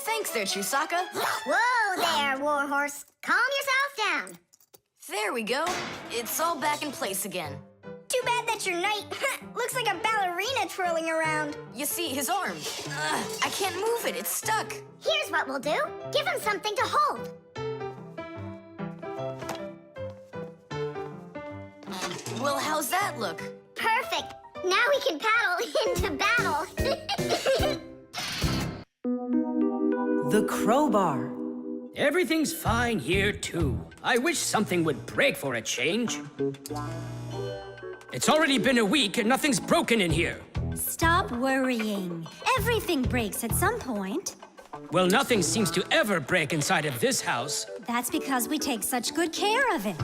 Thanks there, Chusaka. Whoa there, Warhorse. Calm yourself down. There we go. It's all back in place again. Too bad that your knight looks like a ballerina twirling around. You see, his arm. I can't move it. It's stuck. Here's what we'll do. Give him something to hold. Well, how's that look? Perfect. Now we can paddle into battle. The crowbar. Everything's fine here, too. I wish something would break for a change. It's already been a week and nothing's broken in here. Stop worrying. Everything breaks at some point. Well, nothing seems to ever break inside of this house. That's because we take such good care of it.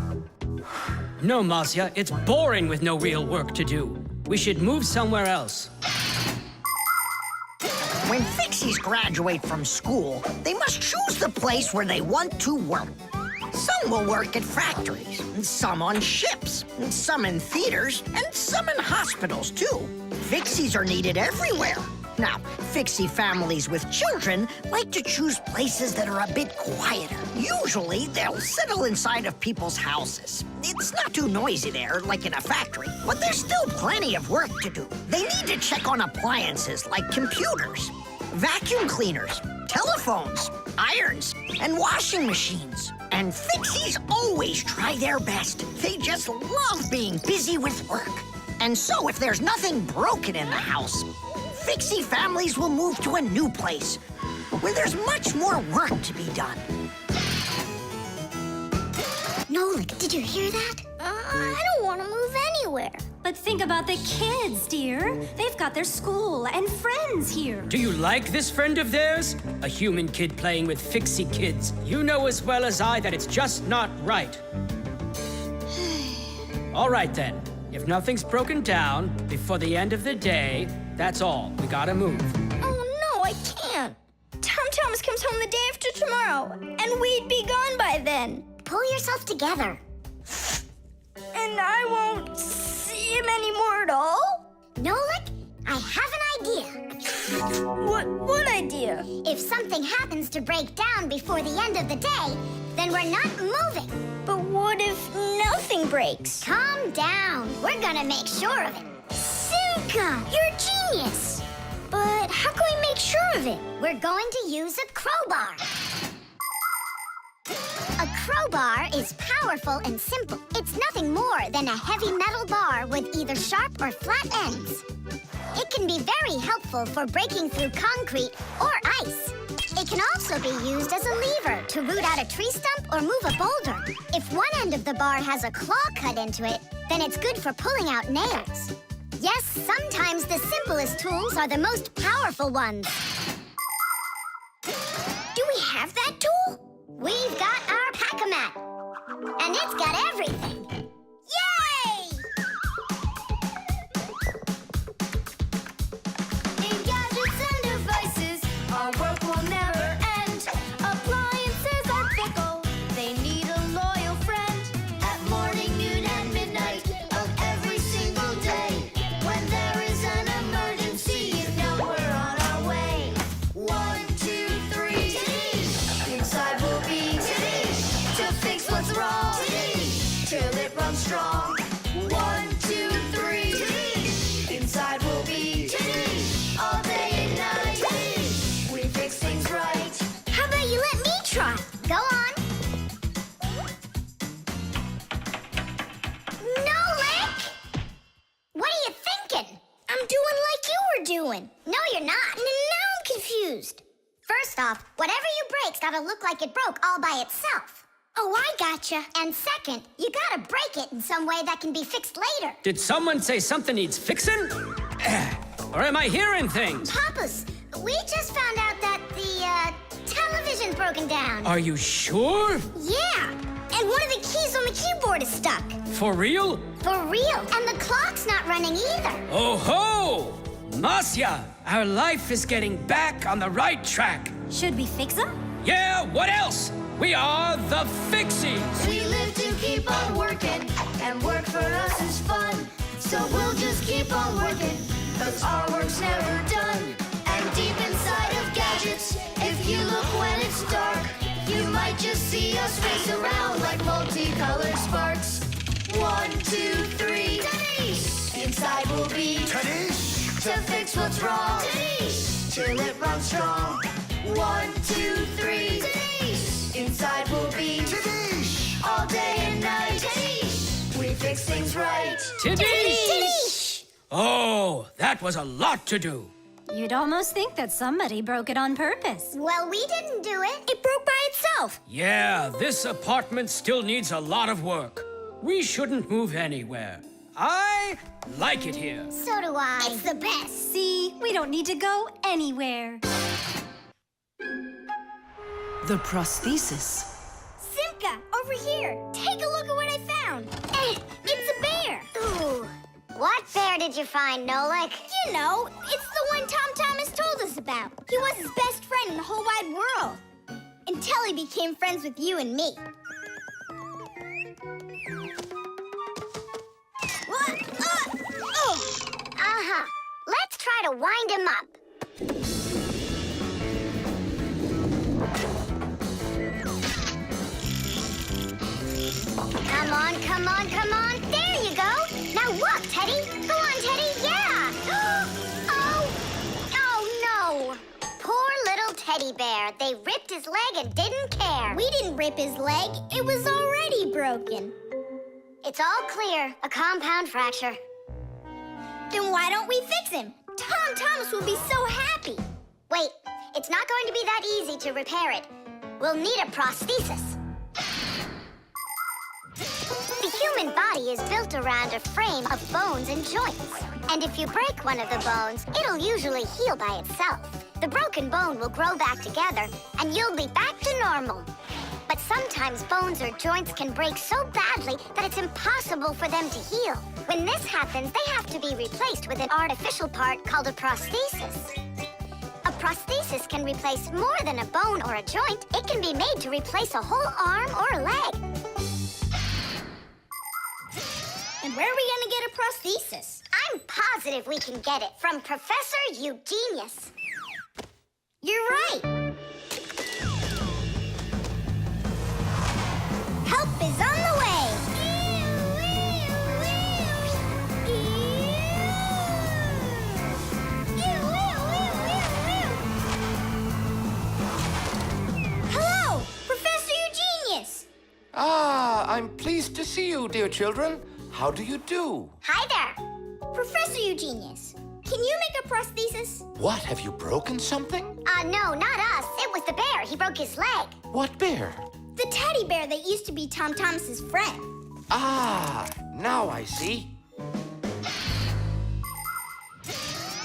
No, Masya, it's boring with no real work to do. We should move somewhere else. When Fixies graduate from school, they must choose the place where they want to work. Some will work at factories, and some on ships, and some in theaters, and some in hospitals, too. Fixies are needed everywhere. Now, Fixie families with children like to choose places that are a bit quieter. Usually, they'll settle inside of people's houses. It's not too noisy there, like in a factory, but there's still plenty of work to do. They need to check on appliances like computers, vacuum cleaners, telephones, irons, and washing machines. And Fixies always try their best. They just love being busy with work. And so if there's nothing broken in the house, Fixie families will move to a new place where there's much more work to be done. Nolik, did you hear that? I don't want to move anywhere. But But think about the kids, dear. They've got their school and friends here. Do you like this friend of theirs? A human kid playing with Fixie kids. You know as well as I that it's just not right. All right then. If nothing's broken down before the end of the day, that's all. We gotta move. Oh, no, I can't. Tom Thomas comes home the day after tomorrow, and we'd be gone by then. Pull yourself together. And I won't see him anymore at all? Nolik, I have an idea. What idea? If something happens to break down before the end of the day, then we're not moving. But what if nothing breaks? Calm down. We're gonna make sure of it. Simka, you're a genius. But how can we make sure of it? We're going to use a crowbar. A crowbar is powerful and simple. It's nothing more than a heavy metal bar with either sharp or flat ends. It can be very helpful for breaking through concrete or ice. It can also be used as a lever to root out a tree stump or move a boulder. If one end of the bar has a claw cut into it, then it's good for pulling out nails. Yes, sometimes the simplest tools are the most powerful ones. Do we have that tool? We've got our pack-a-mat, and it's got everything. Yay! In gadgets and devices, our work will never end. Appliances are fickle, they need a loyal friend. At morning, noon, and midnight of every single day. When there is an emergency, you know we're on our way. 1, 2, 3. Inside will be to fix what's wrong, till it runs strong. 1, 2, 3. Inside will be all day and night. We fix things right. How about you let me try? Go on. Nolik! What are you thinking? I'm doing like you were doing. No, you're not. Now I'm confused. First off, whatever you break's gotta look like it broke all by itself. Oh, I gotcha. And second, you gotta break it in some way that can be fixed later. Did someone say something needs fixing? Or am I hearing things? Papas, we just found out that the television's broken down. Are you sure? Yeah, and one of the keys on the keyboard is stuck. For real? For real, and the clock's not running either. Oh ho! Masya, our life is getting back on the right track. Should we fix them? Yeah, what else? We are the Fixies. We live to keep on working, and work for us is fun. So we'll just keep on working, 'cause our work's never done. And deep inside of gadgets, if you look when it's dark, you might just see us race around like multicolored sparks. 1, 2, 3. Inside will be to fix what's wrong, till it runs strong. 1, 2, 3. Inside will be all day and night. We fix things right. Tidish! Oh, that was a lot to do. You'd almost think that somebody broke it on purpose. Well, we didn't do it. It broke by itself. Yeah, this apartment still needs a lot of work. We shouldn't move anywhere. I like it here. So do I. It's the best. See, we don't need to go anywhere. The prosthesis. Simka, over here. Take a look at what I found. It's a bear. Ooh. What bear did you find, Nolik? You know, it's the one Tom Thomas told us about. He was his best friend in the whole wide world. Until he became friends with you and me. What? Uh-huh. Let's try to wind him up. Come on, come on, come on. There you go. Now look, Teddy. Go on, Teddy. Yeah. Oh, no. Poor little teddy bear. They ripped his leg and didn't care. We didn't rip his leg. It was already broken. It's all clear. A compound fracture. Then why don't we fix him? Tom Thomas will be so happy. Wait, it's not going to be that easy to repair it. We'll need a prosthesis. The human body is built around a frame of bones and joints. And if you break one of the bones, it'll usually heal by itself. The broken bone will grow back together, and you'll be back to normal. But sometimes bones or joints can break so badly that it's impossible for them to heal. When this happens, they have to be replaced with an artificial part called a prosthesis. A prosthesis can replace more than a bone or a joint. It can be made to replace a whole arm or a leg. And where are we gonna get a prosthesis? I'm positive we can get it from Professor Eugenius. You're right. Help is on the way. Hello, Professor Eugenius. Ah, I'm pleased to see you, dear children. How do you do? Hi there. Professor Eugenius, can you make a prosthesis? What, have you broken something? No, not us. It was the bear. He broke his leg. What bear? The teddy bear that used to be Tom Thomas's friend. Ah, now I see.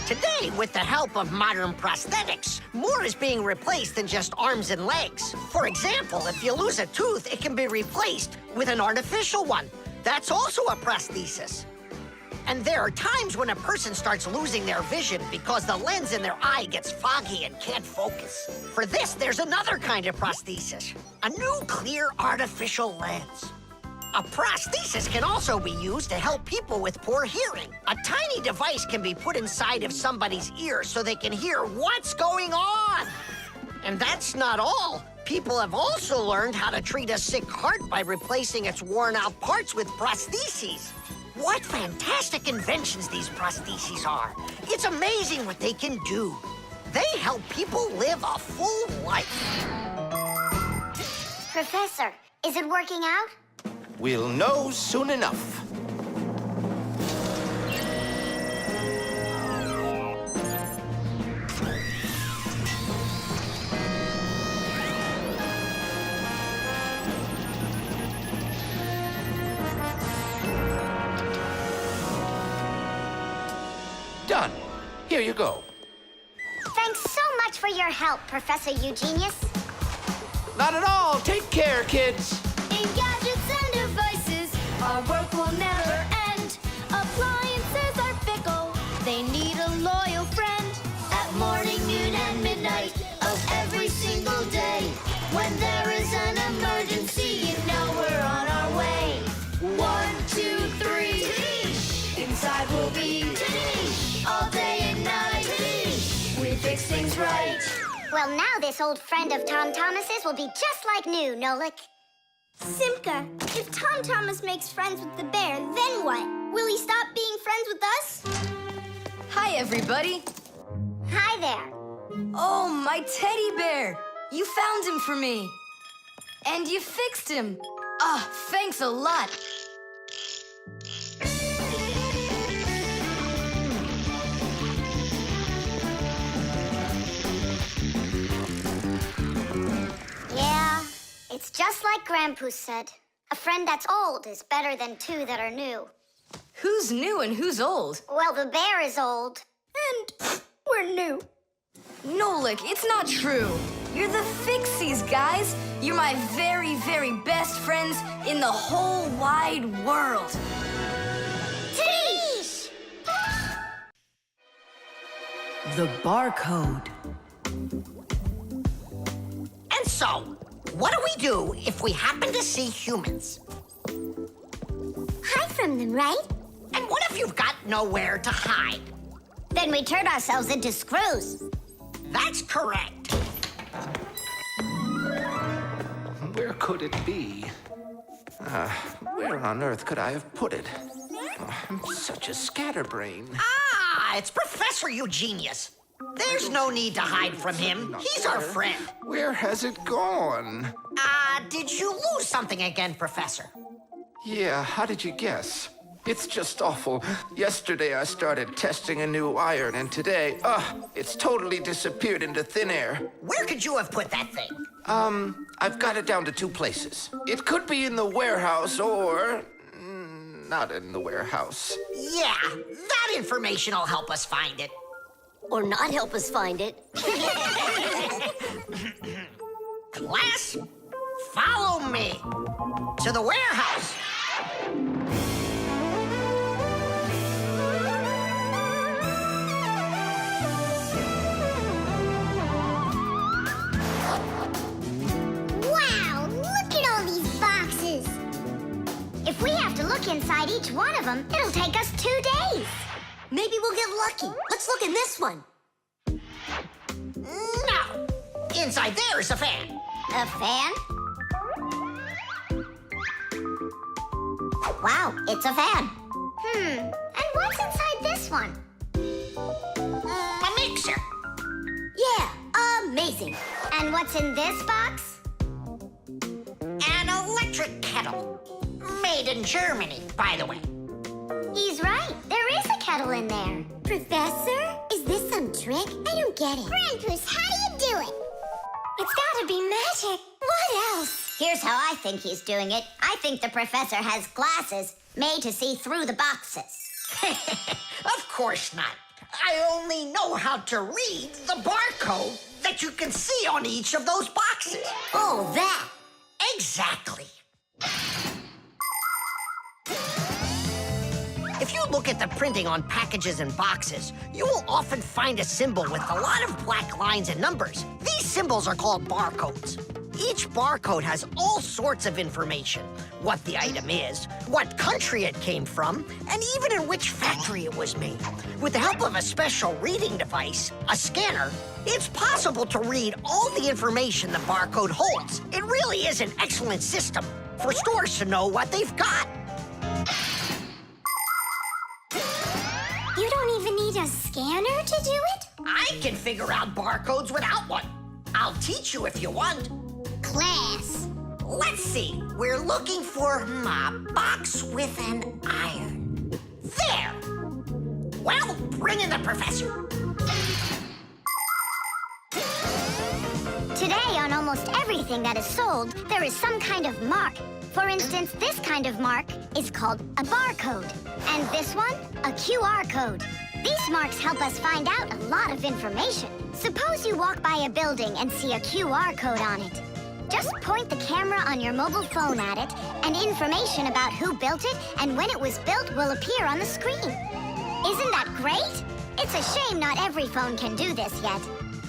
Today, with the help of modern prosthetics, more is being replaced than just arms and legs. For example, if you lose a tooth, it can be replaced with an artificial one. That's also a prosthesis. And there are times when a person starts losing their vision because the lens in their eye gets foggy and can't focus. For this, there's another kind of prosthesis, a new clear artificial lens. A prosthesis can also be used to help people with poor hearing. A tiny device can be put inside of somebody's ear so they can hear what's going on. And that's not all. People have also learned how to treat a sick heart by replacing its worn-out parts with prostheses. What fantastic inventions these prostheses are. It's amazing what they can do. They help people live a full life. Professor, is it working out? We'll know soon enough. Done. Here you go. Thanks so much for your help, Professor Eugenius. Not at all. Take care, kids. In gadgets and devices, our work will never end. Appliances are fickle, they need a loyal friend. At morning, noon, and midnight of every single day. When there is an emergency, you know we're on our way. 1, 2, 3. Inside we'll be all day and night. We fix things right. Well, now this old friend of Tom Thomas's will be just like new, Nolik. Simka, if Tom Thomas makes friends with the bear, then what? Will he stop being friends with us? Hi, everybody. Hi there. Oh, my teddy bear. You found him for me. And you fixed him. Ah, thanks a lot. Yeah, it's just like Grandpoo said. A friend that's old is better than 2 that are new. Who's new and who's old? Well, the bear is old. And we're new. Nolik, it's not true. You're the Fixies, guys. You're my very, very best friends in the whole wide world. Teesh! The Barcode. And so, what do we do if we happen to see humans? Hide from them, right? And what if you've got nowhere to hide? Then we turn ourselves into screws. That's correct. Where could it be? Where on earth could I have put it? Oh, I'm such a scatterbrain. Ah, it's Professor Eugenius. There's no need to hide from him. He's our friend. Where has it gone? Did you lose something again, Professor? Yeah, how did you guess? It's just awful. Yesterday I started testing a new iron, and today, it's totally disappeared into thin air. Where could you have put that thing? I've got it down to 2 places. It could be in the warehouse or not in the warehouse. Yeah, that information will help us find it. Or not help us find it. Class, follow me to the warehouse. Wow, look at all these boxes. If we have to look inside each one of them, it'll take us 2 days. Maybe we'll get lucky. Let's look in this one. No, inside there is a fan. A fan? Wow, it's a fan. And what's inside this one? A mixer. Yeah, amazing. And what's in this box? An electric kettle. Made in Germany, by the way. He's right. There is a kettle in there. Professor, is this some trick? I don't get it. Grandpus, how do you do it? It's gotta be magic. What else? Here's how I think he's doing it. I think the professor has glasses made to see through the boxes. Of course not. I only know how to read the barcode that you can see on each of those boxes. Oh, that. Exactly. If you look at the printing on packages and boxes, you will often find a symbol with a lot of black lines and numbers. These symbols are called barcodes. Each barcode has all sorts of information. What the item is, what country it came from, and even in which factory it was made. With the help of a special reading device, a scanner, it's possible to read all the information the barcode holds. It really is an excellent system for stores to know what they've got. You don't even need a scanner to do it? I can figure out barcodes without one. I'll teach you if you want. Class. Let's see. We're looking for a box with an iron. There. Well, bring in the professor. Today, on almost everything that is sold, there is some kind of mark. For instance, this kind of mark is called a barcode. And this one, a QR code. These marks help us find out a lot of information. Suppose you walk by a building and see a QR code on it. Just point the camera on your mobile phone at it, and information about who built it and when it was built will appear on the screen. Isn't that great? It's a shame not every phone can do this yet.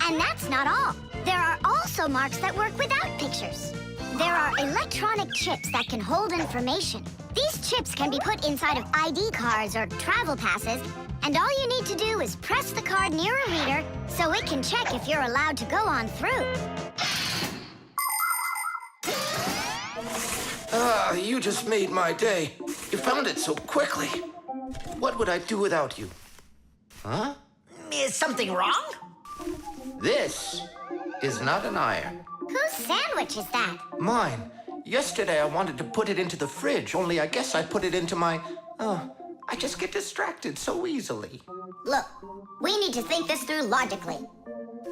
And that's not all. There are also marks that work without pictures. There are electronic chips that can hold information. These chips can be put inside of ID cards or travel passes, and all you need to do is press the card near a reader so it can check if you're allowed to go on through. You just made my day. You found it so quickly. What would I do without you? Huh? Is something wrong? This is not an iron. Whose sandwich is that? Mine. Yesterday I wanted to put it into the fridge, only I guess I put it into my... I just get distracted so easily. Look, we need to think this through logically.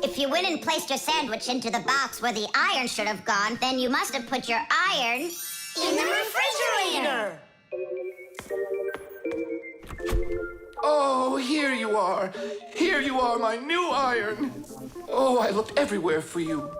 If you went and placed your sandwich into the box where the iron should have gone, then you must have put your iron in the refrigerator. Oh, here you are. Here you are, my new iron. Oh, I looked everywhere for you.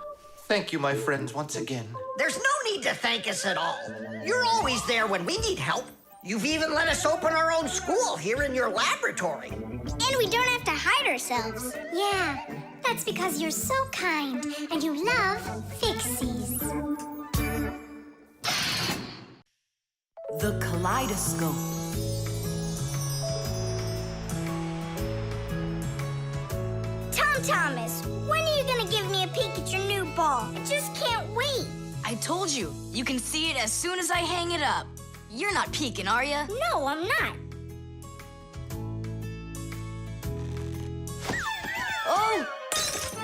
Thank you, my friends, once again. There's no need to thank us at all. You're always there when we need help. You've even let us open our own school here in your laboratory. And we don't have to hide ourselves. Yeah, that's because you're so kind and you love Fixies. The Kaleidoscope. Tom Thomas, when are you gonna give me a peek at your new ball? I just can't wait. I told you, you can see it as soon as I hang it up. You're not peeking, are ya? No, I'm not. Oh!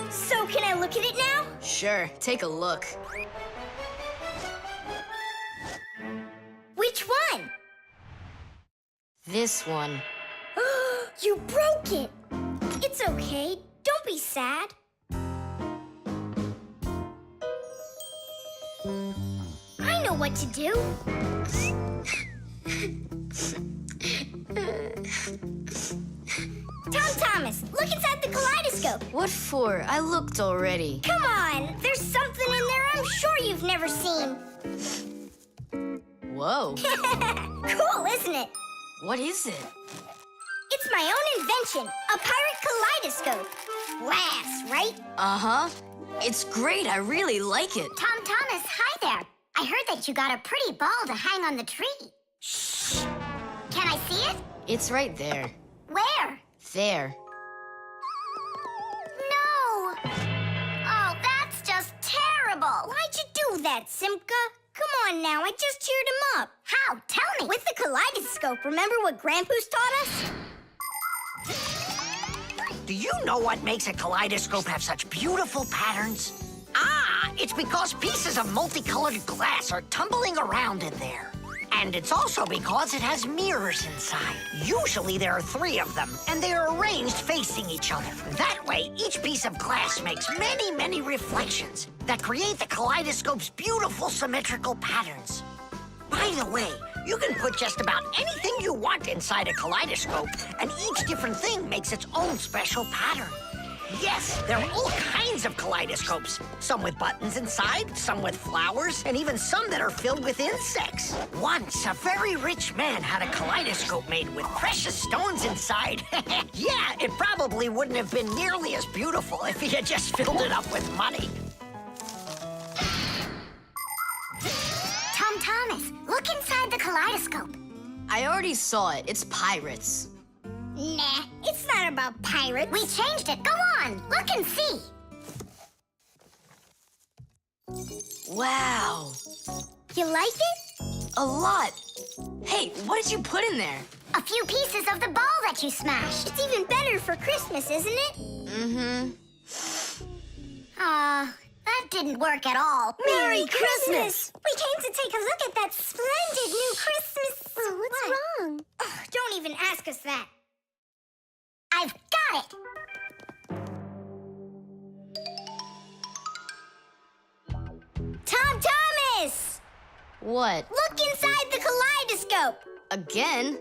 So can I look at it now? Sure, take a look. Which one? This one. You broke it. It's okay. Don't be sad. I know what to do. Tom Thomas, look inside the kaleidoscope. What for? I looked already. Come on, there's something in there I'm sure you've never seen. Whoa. Cool, isn't it? What is it? It's my own invention, a pirate kaleidoscope. Glass, right? Uh-huh. It's great. I really like it. Tom Thomas, hi there. I heard that you got a pretty ball to hang on the tree. Shh. Can I see it? It's right there. Where? There. No! Oh, that's just terrible. Why'd you do that, Simka? Come on now, I just cheered him up. How? Tell me. With the kaleidoscope, remember what Grandpa's taught us? Do you know what makes a kaleidoscope have such beautiful patterns? Ah, it's because pieces of multicolored glass are tumbling around in there. And it's also because it has mirrors inside. Usually there are 3 of them, and they are arranged facing each other. That way, each piece of glass makes many, many reflections that create the kaleidoscope's beautiful symmetrical patterns. By the way, you can put just about anything you want inside a kaleidoscope, and each different thing makes its own special pattern. Yes, there are all kinds of kaleidoscopes. Some with buttons inside, some with flowers, and even some that are filled with insects. Once, a very rich man had a kaleidoscope made with precious stones inside. Yeah, it probably wouldn't have been nearly as beautiful if he had just filled it up with money. Tom Thomas, look inside the kaleidoscope. I already saw it. It's pirates. Nah, it's not about pirates. We changed it. Go on, look and see. Wow. You like it? A lot. Hey, what did you put in there? A few pieces of the ball that you smashed. It's even better for Christmas, isn't it? Mm-hmm. That didn't work at all. Merry Christmas! We came to take a look at that splendid new Christmas... Oh, what's wrong? Oh, don't even ask us that. I've got it! Tom Thomas! What? Look inside the kaleidoscope! Again?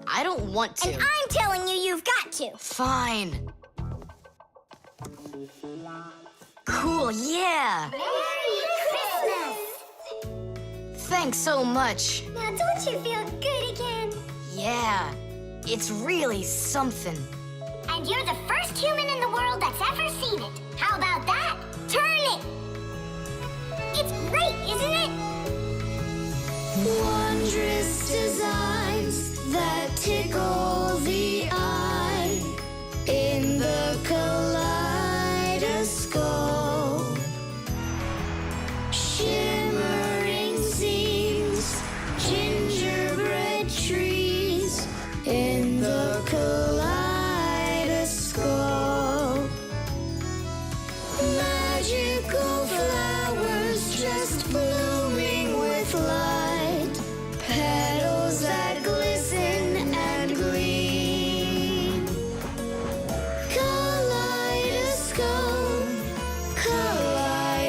I don't want to. And I'm telling you, you've got to. Fine. Cool, yeah! Merry Christmas! Thanks so much. Now don't you feel good again? Yeah, it's really something. And you're the first human in the world that's ever seen it. How about that? Turn it! It's great, isn't it? Wondrous designs that tickle the eye in the kaleidoscope. Shimmering scenes, gingerbread trees in the kaleidoscope. Magical flowers just blooming with light, petals that glisten and gleam. Kaleidoscope, kaleidoscope,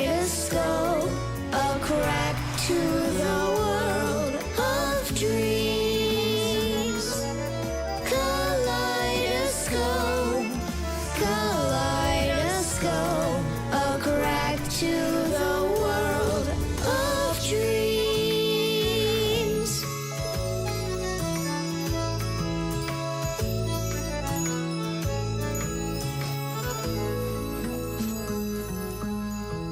a crack to the world of dreams. Kaleidoscope, kaleidoscope, a crack to the world of dreams.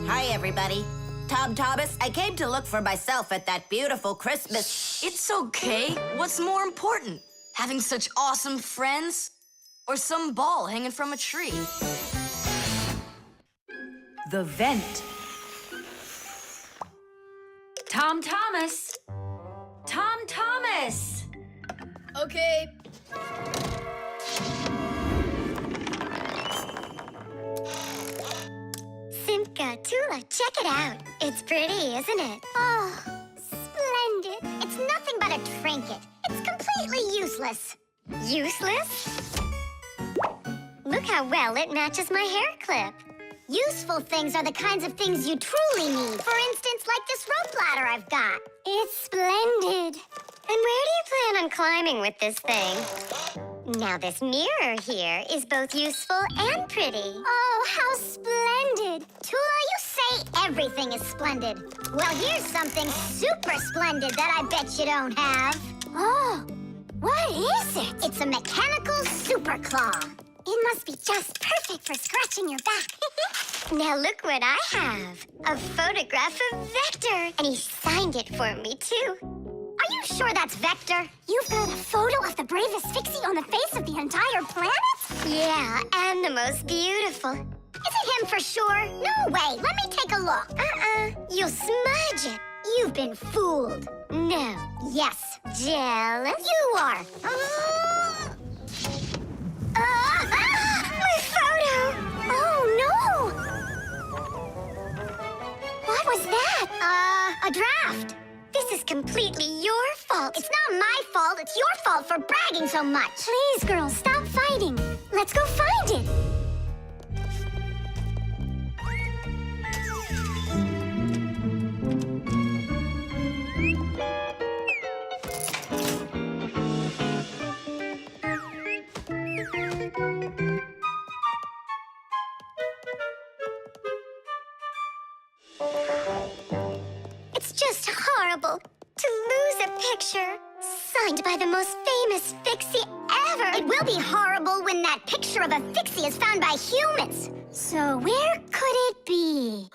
Hi, everybody. Tom Thomas, I came to look for myself at that beautiful Christmas... It's okay. What's more important? Having such awesome friends? Or some ball hanging from a tree? The vent. Tom Thomas! Tom Thomas! Okay. Simka, Toola, check it out. It's pretty, isn't it? Oh, splendid. It's nothing but a trinket. It's completely useless. Useless? Look how well it matches my hair clip. Useful things are the kinds of things you truly need. For instance, like this rope ladder I've got. It's splendid. And where do you plan on climbing with this thing? Now this mirror here is both useful and pretty. Oh, how splendid! Toola, you say everything is splendid. Well, here's something super splendid that I bet you don't have. Oh, what is it? It's a mechanical super claw. It must be just perfect for scratching your back. Now look what I have. A photograph of Vector. And he signed it for me, too. Are you sure that's Vector? You've got a photo of the bravest Fixie on the face of the entire planet? Yeah, and the most beautiful. Is it him for sure? No way. Let me take a look. You'll smudge it. You've been fooled. No. Yes. Jealous? You are. My photo! Oh, no! What was that? A draft. This is completely your fault. It's not my fault. It's your fault for bragging so much. Please, girls, stop fighting. Let's go find it. It's just horrible to lose a picture signed by the most famous Fixie ever. It will be horrible when that picture of a Fixie is found by humans. So where could it be?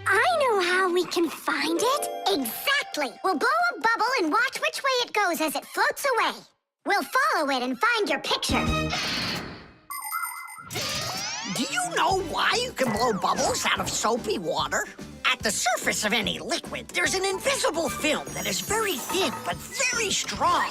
I know how we can find it. Exactly. We'll blow a bubble and watch which way it goes as it floats away. We'll follow it and find your picture. Do you know why you can blow bubbles out of soapy water? At the surface of any liquid, there's an invisible film that is very thin but very strong.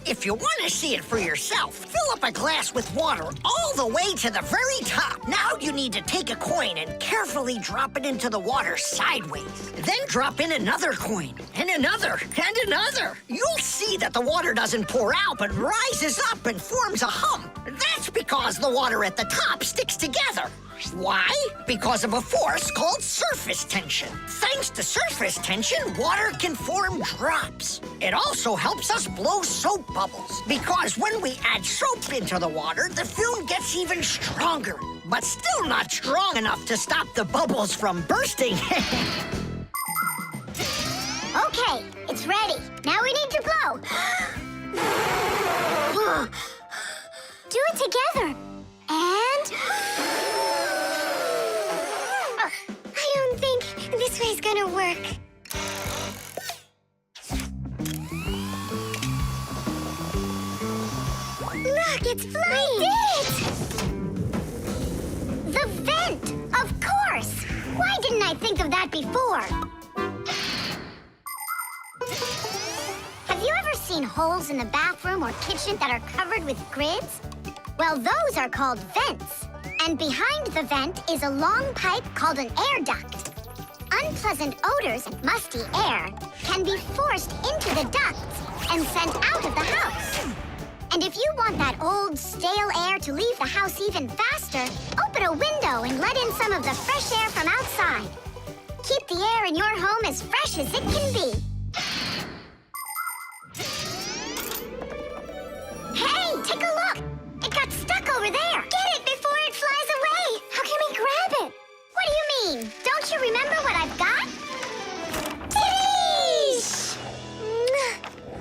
If you want to see it for yourself, fill up a glass with water all the way to the very top. Now you need to take a coin and carefully drop it into the water sideways. Then drop in another coin, and another, and another. You'll see that the water doesn't pour out, but rises up and forms a hump. That's because the water at the top sticks together. Why? Because of a force called surface tension. Thanks to surface tension, water can form drops. It also helps us blow soap bubbles, because when we add soap into the water, the film gets even stronger, but still not strong enough to stop the bubbles from bursting. Okay, it's ready. Now we need to blow. Do it together. And... I don't think this way's gonna work. Look, it's flying! We did it! The vent! Of course! Why didn't I think of that before? Have you ever seen holes in the bathroom or kitchen that are covered with grids? Well, those are called vents. And behind the vent is a long pipe called an air duct. Unpleasant odors and musty air can be forced into the ducts and sent out of the house. And if you want that old, stale air to leave the house even faster, open a window and let in some of the fresh air from outside. Keep the air in your home as fresh as it can be. Hey, take a look! It got stuck over there! Get it before it flies away! How can we grab it? What do you mean? Don't you remember what I've got? Titties!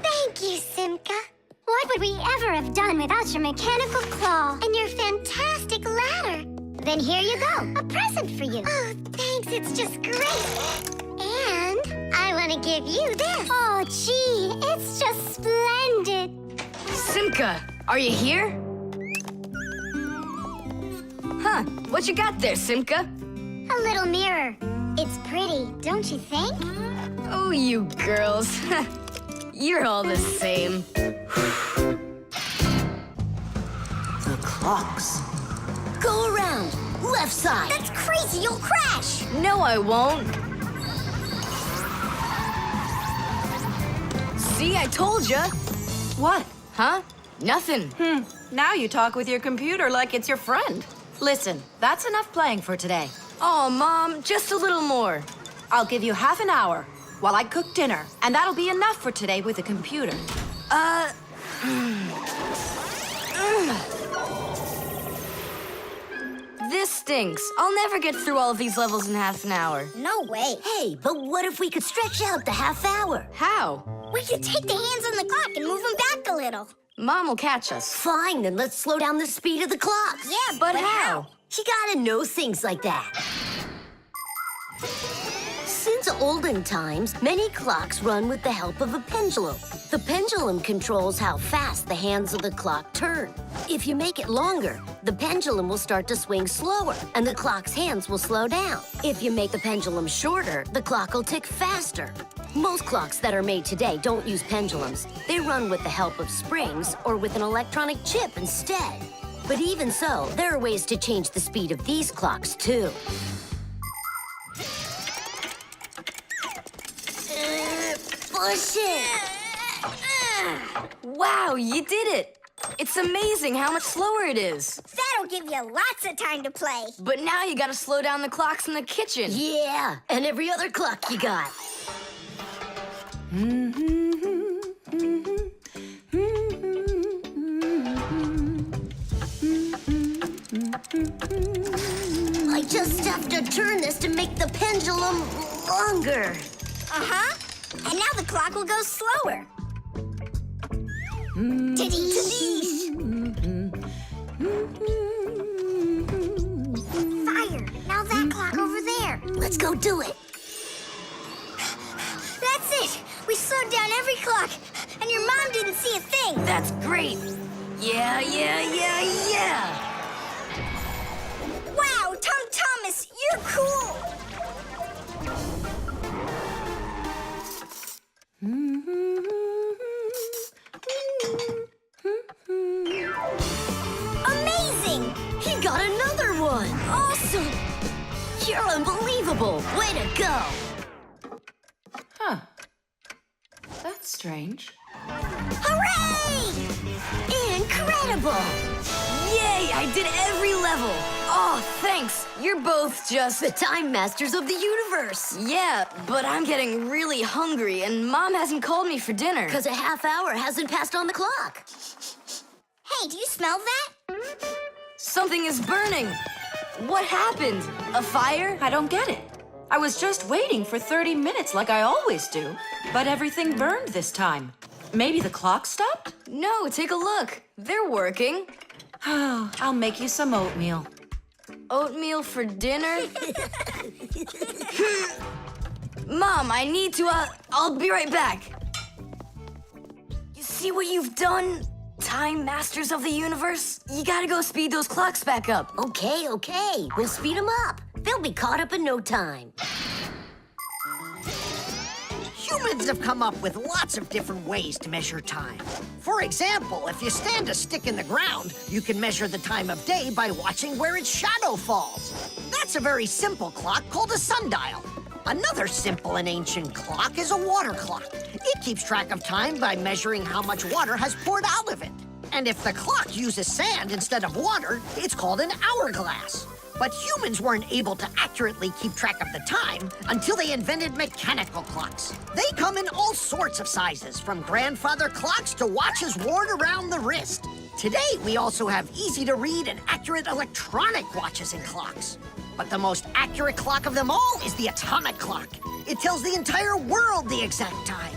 Thank you, Simka. What would we ever have done without your mechanical claw and your fantastic ladder? Then here you go, a present for you. Oh, thanks, it's just great. And I want to give you this. Oh, gee, it's just splendid. Simka, are you here? Huh, what you got there, Simka? A little mirror. It's pretty, don't you think? Oh, you girls. You're all the same. The clocks. Go around. Left side. That's crazy, you'll crash! No, I won't. See, I told ya. What? Huh? Nothing. Now you talk with your computer like it's your friend. Listen, that's enough playing for today. Oh, Mom, just a little more. I'll give you half an hour. while I cook dinner, and that'll be enough for today with a computer. This stinks. I'll never get through all of these levels in half an hour. No way. Hey, but what if we could stretch out the half hour? How? We could take the hands on the clock and move them back a little. Mom will catch us. Fine, then let's slow down the speed of the clocks. Yeah, But how? You gotta know things like that. Since olden times, many clocks run with the help of a pendulum. The pendulum controls how fast the hands of the clock turn. If you make it longer, the pendulum will start to swing slower, and the clock's hands will slow down. If you make the pendulum shorter, the clock will tick faster. Most clocks that are made today don't use pendulums. They run with the help of springs or with an electronic chip instead. But even so, there are ways to change the speed of these clocks, too. Push it! Wow, you did it! It's amazing how much slower it is. That'll give you lots of time to play. But now you gotta slow down the clocks in the kitchen. Yeah, and every other clock you got. I just have to turn this to make the pendulum longer. Uh-huh. And now the clock will go slower. Fire! Now that clock over there. Let's go do it. That's it. We slowed down every clock, and your mom didn't see a thing. That's great. Yeah. Wow, Tom Thomas, you're cool. Amazing! He got another one. Awesome! You're unbelievable. Way to go. Huh. That's strange. Hooray! Incredible. Yay, I did every level. Oh, thanks. You're both just... The time masters of the universe. Yeah, but I'm getting really hungry, and Mom hasn't called me for dinner. Because a half hour hasn't passed on the clock. Hey, do you smell that? Something is burning. What happened? A fire? I don't get it. I was just waiting for 30 minutes like I always do, but everything burned this time. Maybe the clock stopped? No, take a look. They're working. Oh, I'll make you some oatmeal. Oatmeal for dinner? Mom, I need to, I'll be right back. You see what you've done, Time Masters of the Universe? You gotta go speed those clocks back up. Okay. We'll speed them up. They'll be caught up in no time. Humans have come up with lots of different ways to measure time. For example, if you stand a stick in the ground, you can measure the time of day by watching where its shadow falls. That's a very simple clock called a sundial. Another simple and ancient clock is a water clock. It keeps track of time by measuring how much water has poured out of it. And if the clock uses sand instead of water, it's called an hourglass. But humans weren't able to accurately keep track of the time until they invented mechanical clocks. They come in all sorts of sizes, from grandfather clocks to watches worn around the wrist. Today, we also have easy-to-read and accurate electronic watches and clocks. But the most accurate clock of them all is the atomic clock. It tells the entire world the exact time.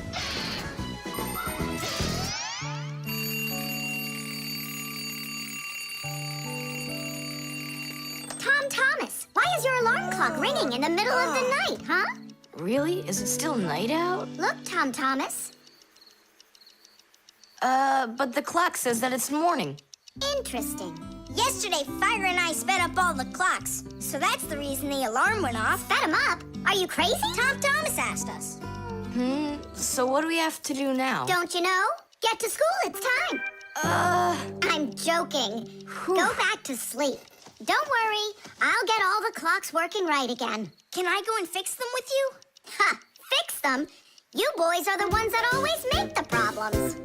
Tom Thomas, why is your alarm clock ringing in the middle of the night, huh? Really? Is it still night out? Look, Tom Thomas. But the clock says that it's morning. Interesting. Yesterday, Fire and I sped up all the clocks, so that's the reason the alarm went off. Sped them up? Are you crazy? Tom Thomas asked us. So what do we have to do now? Don't you know? Get to school, it's time. I'm joking. Go back to sleep. Don't worry, I'll get all the clocks working right again. Can I go and fix them with you? Ha! Fix them? You boys are the ones that always make the problems.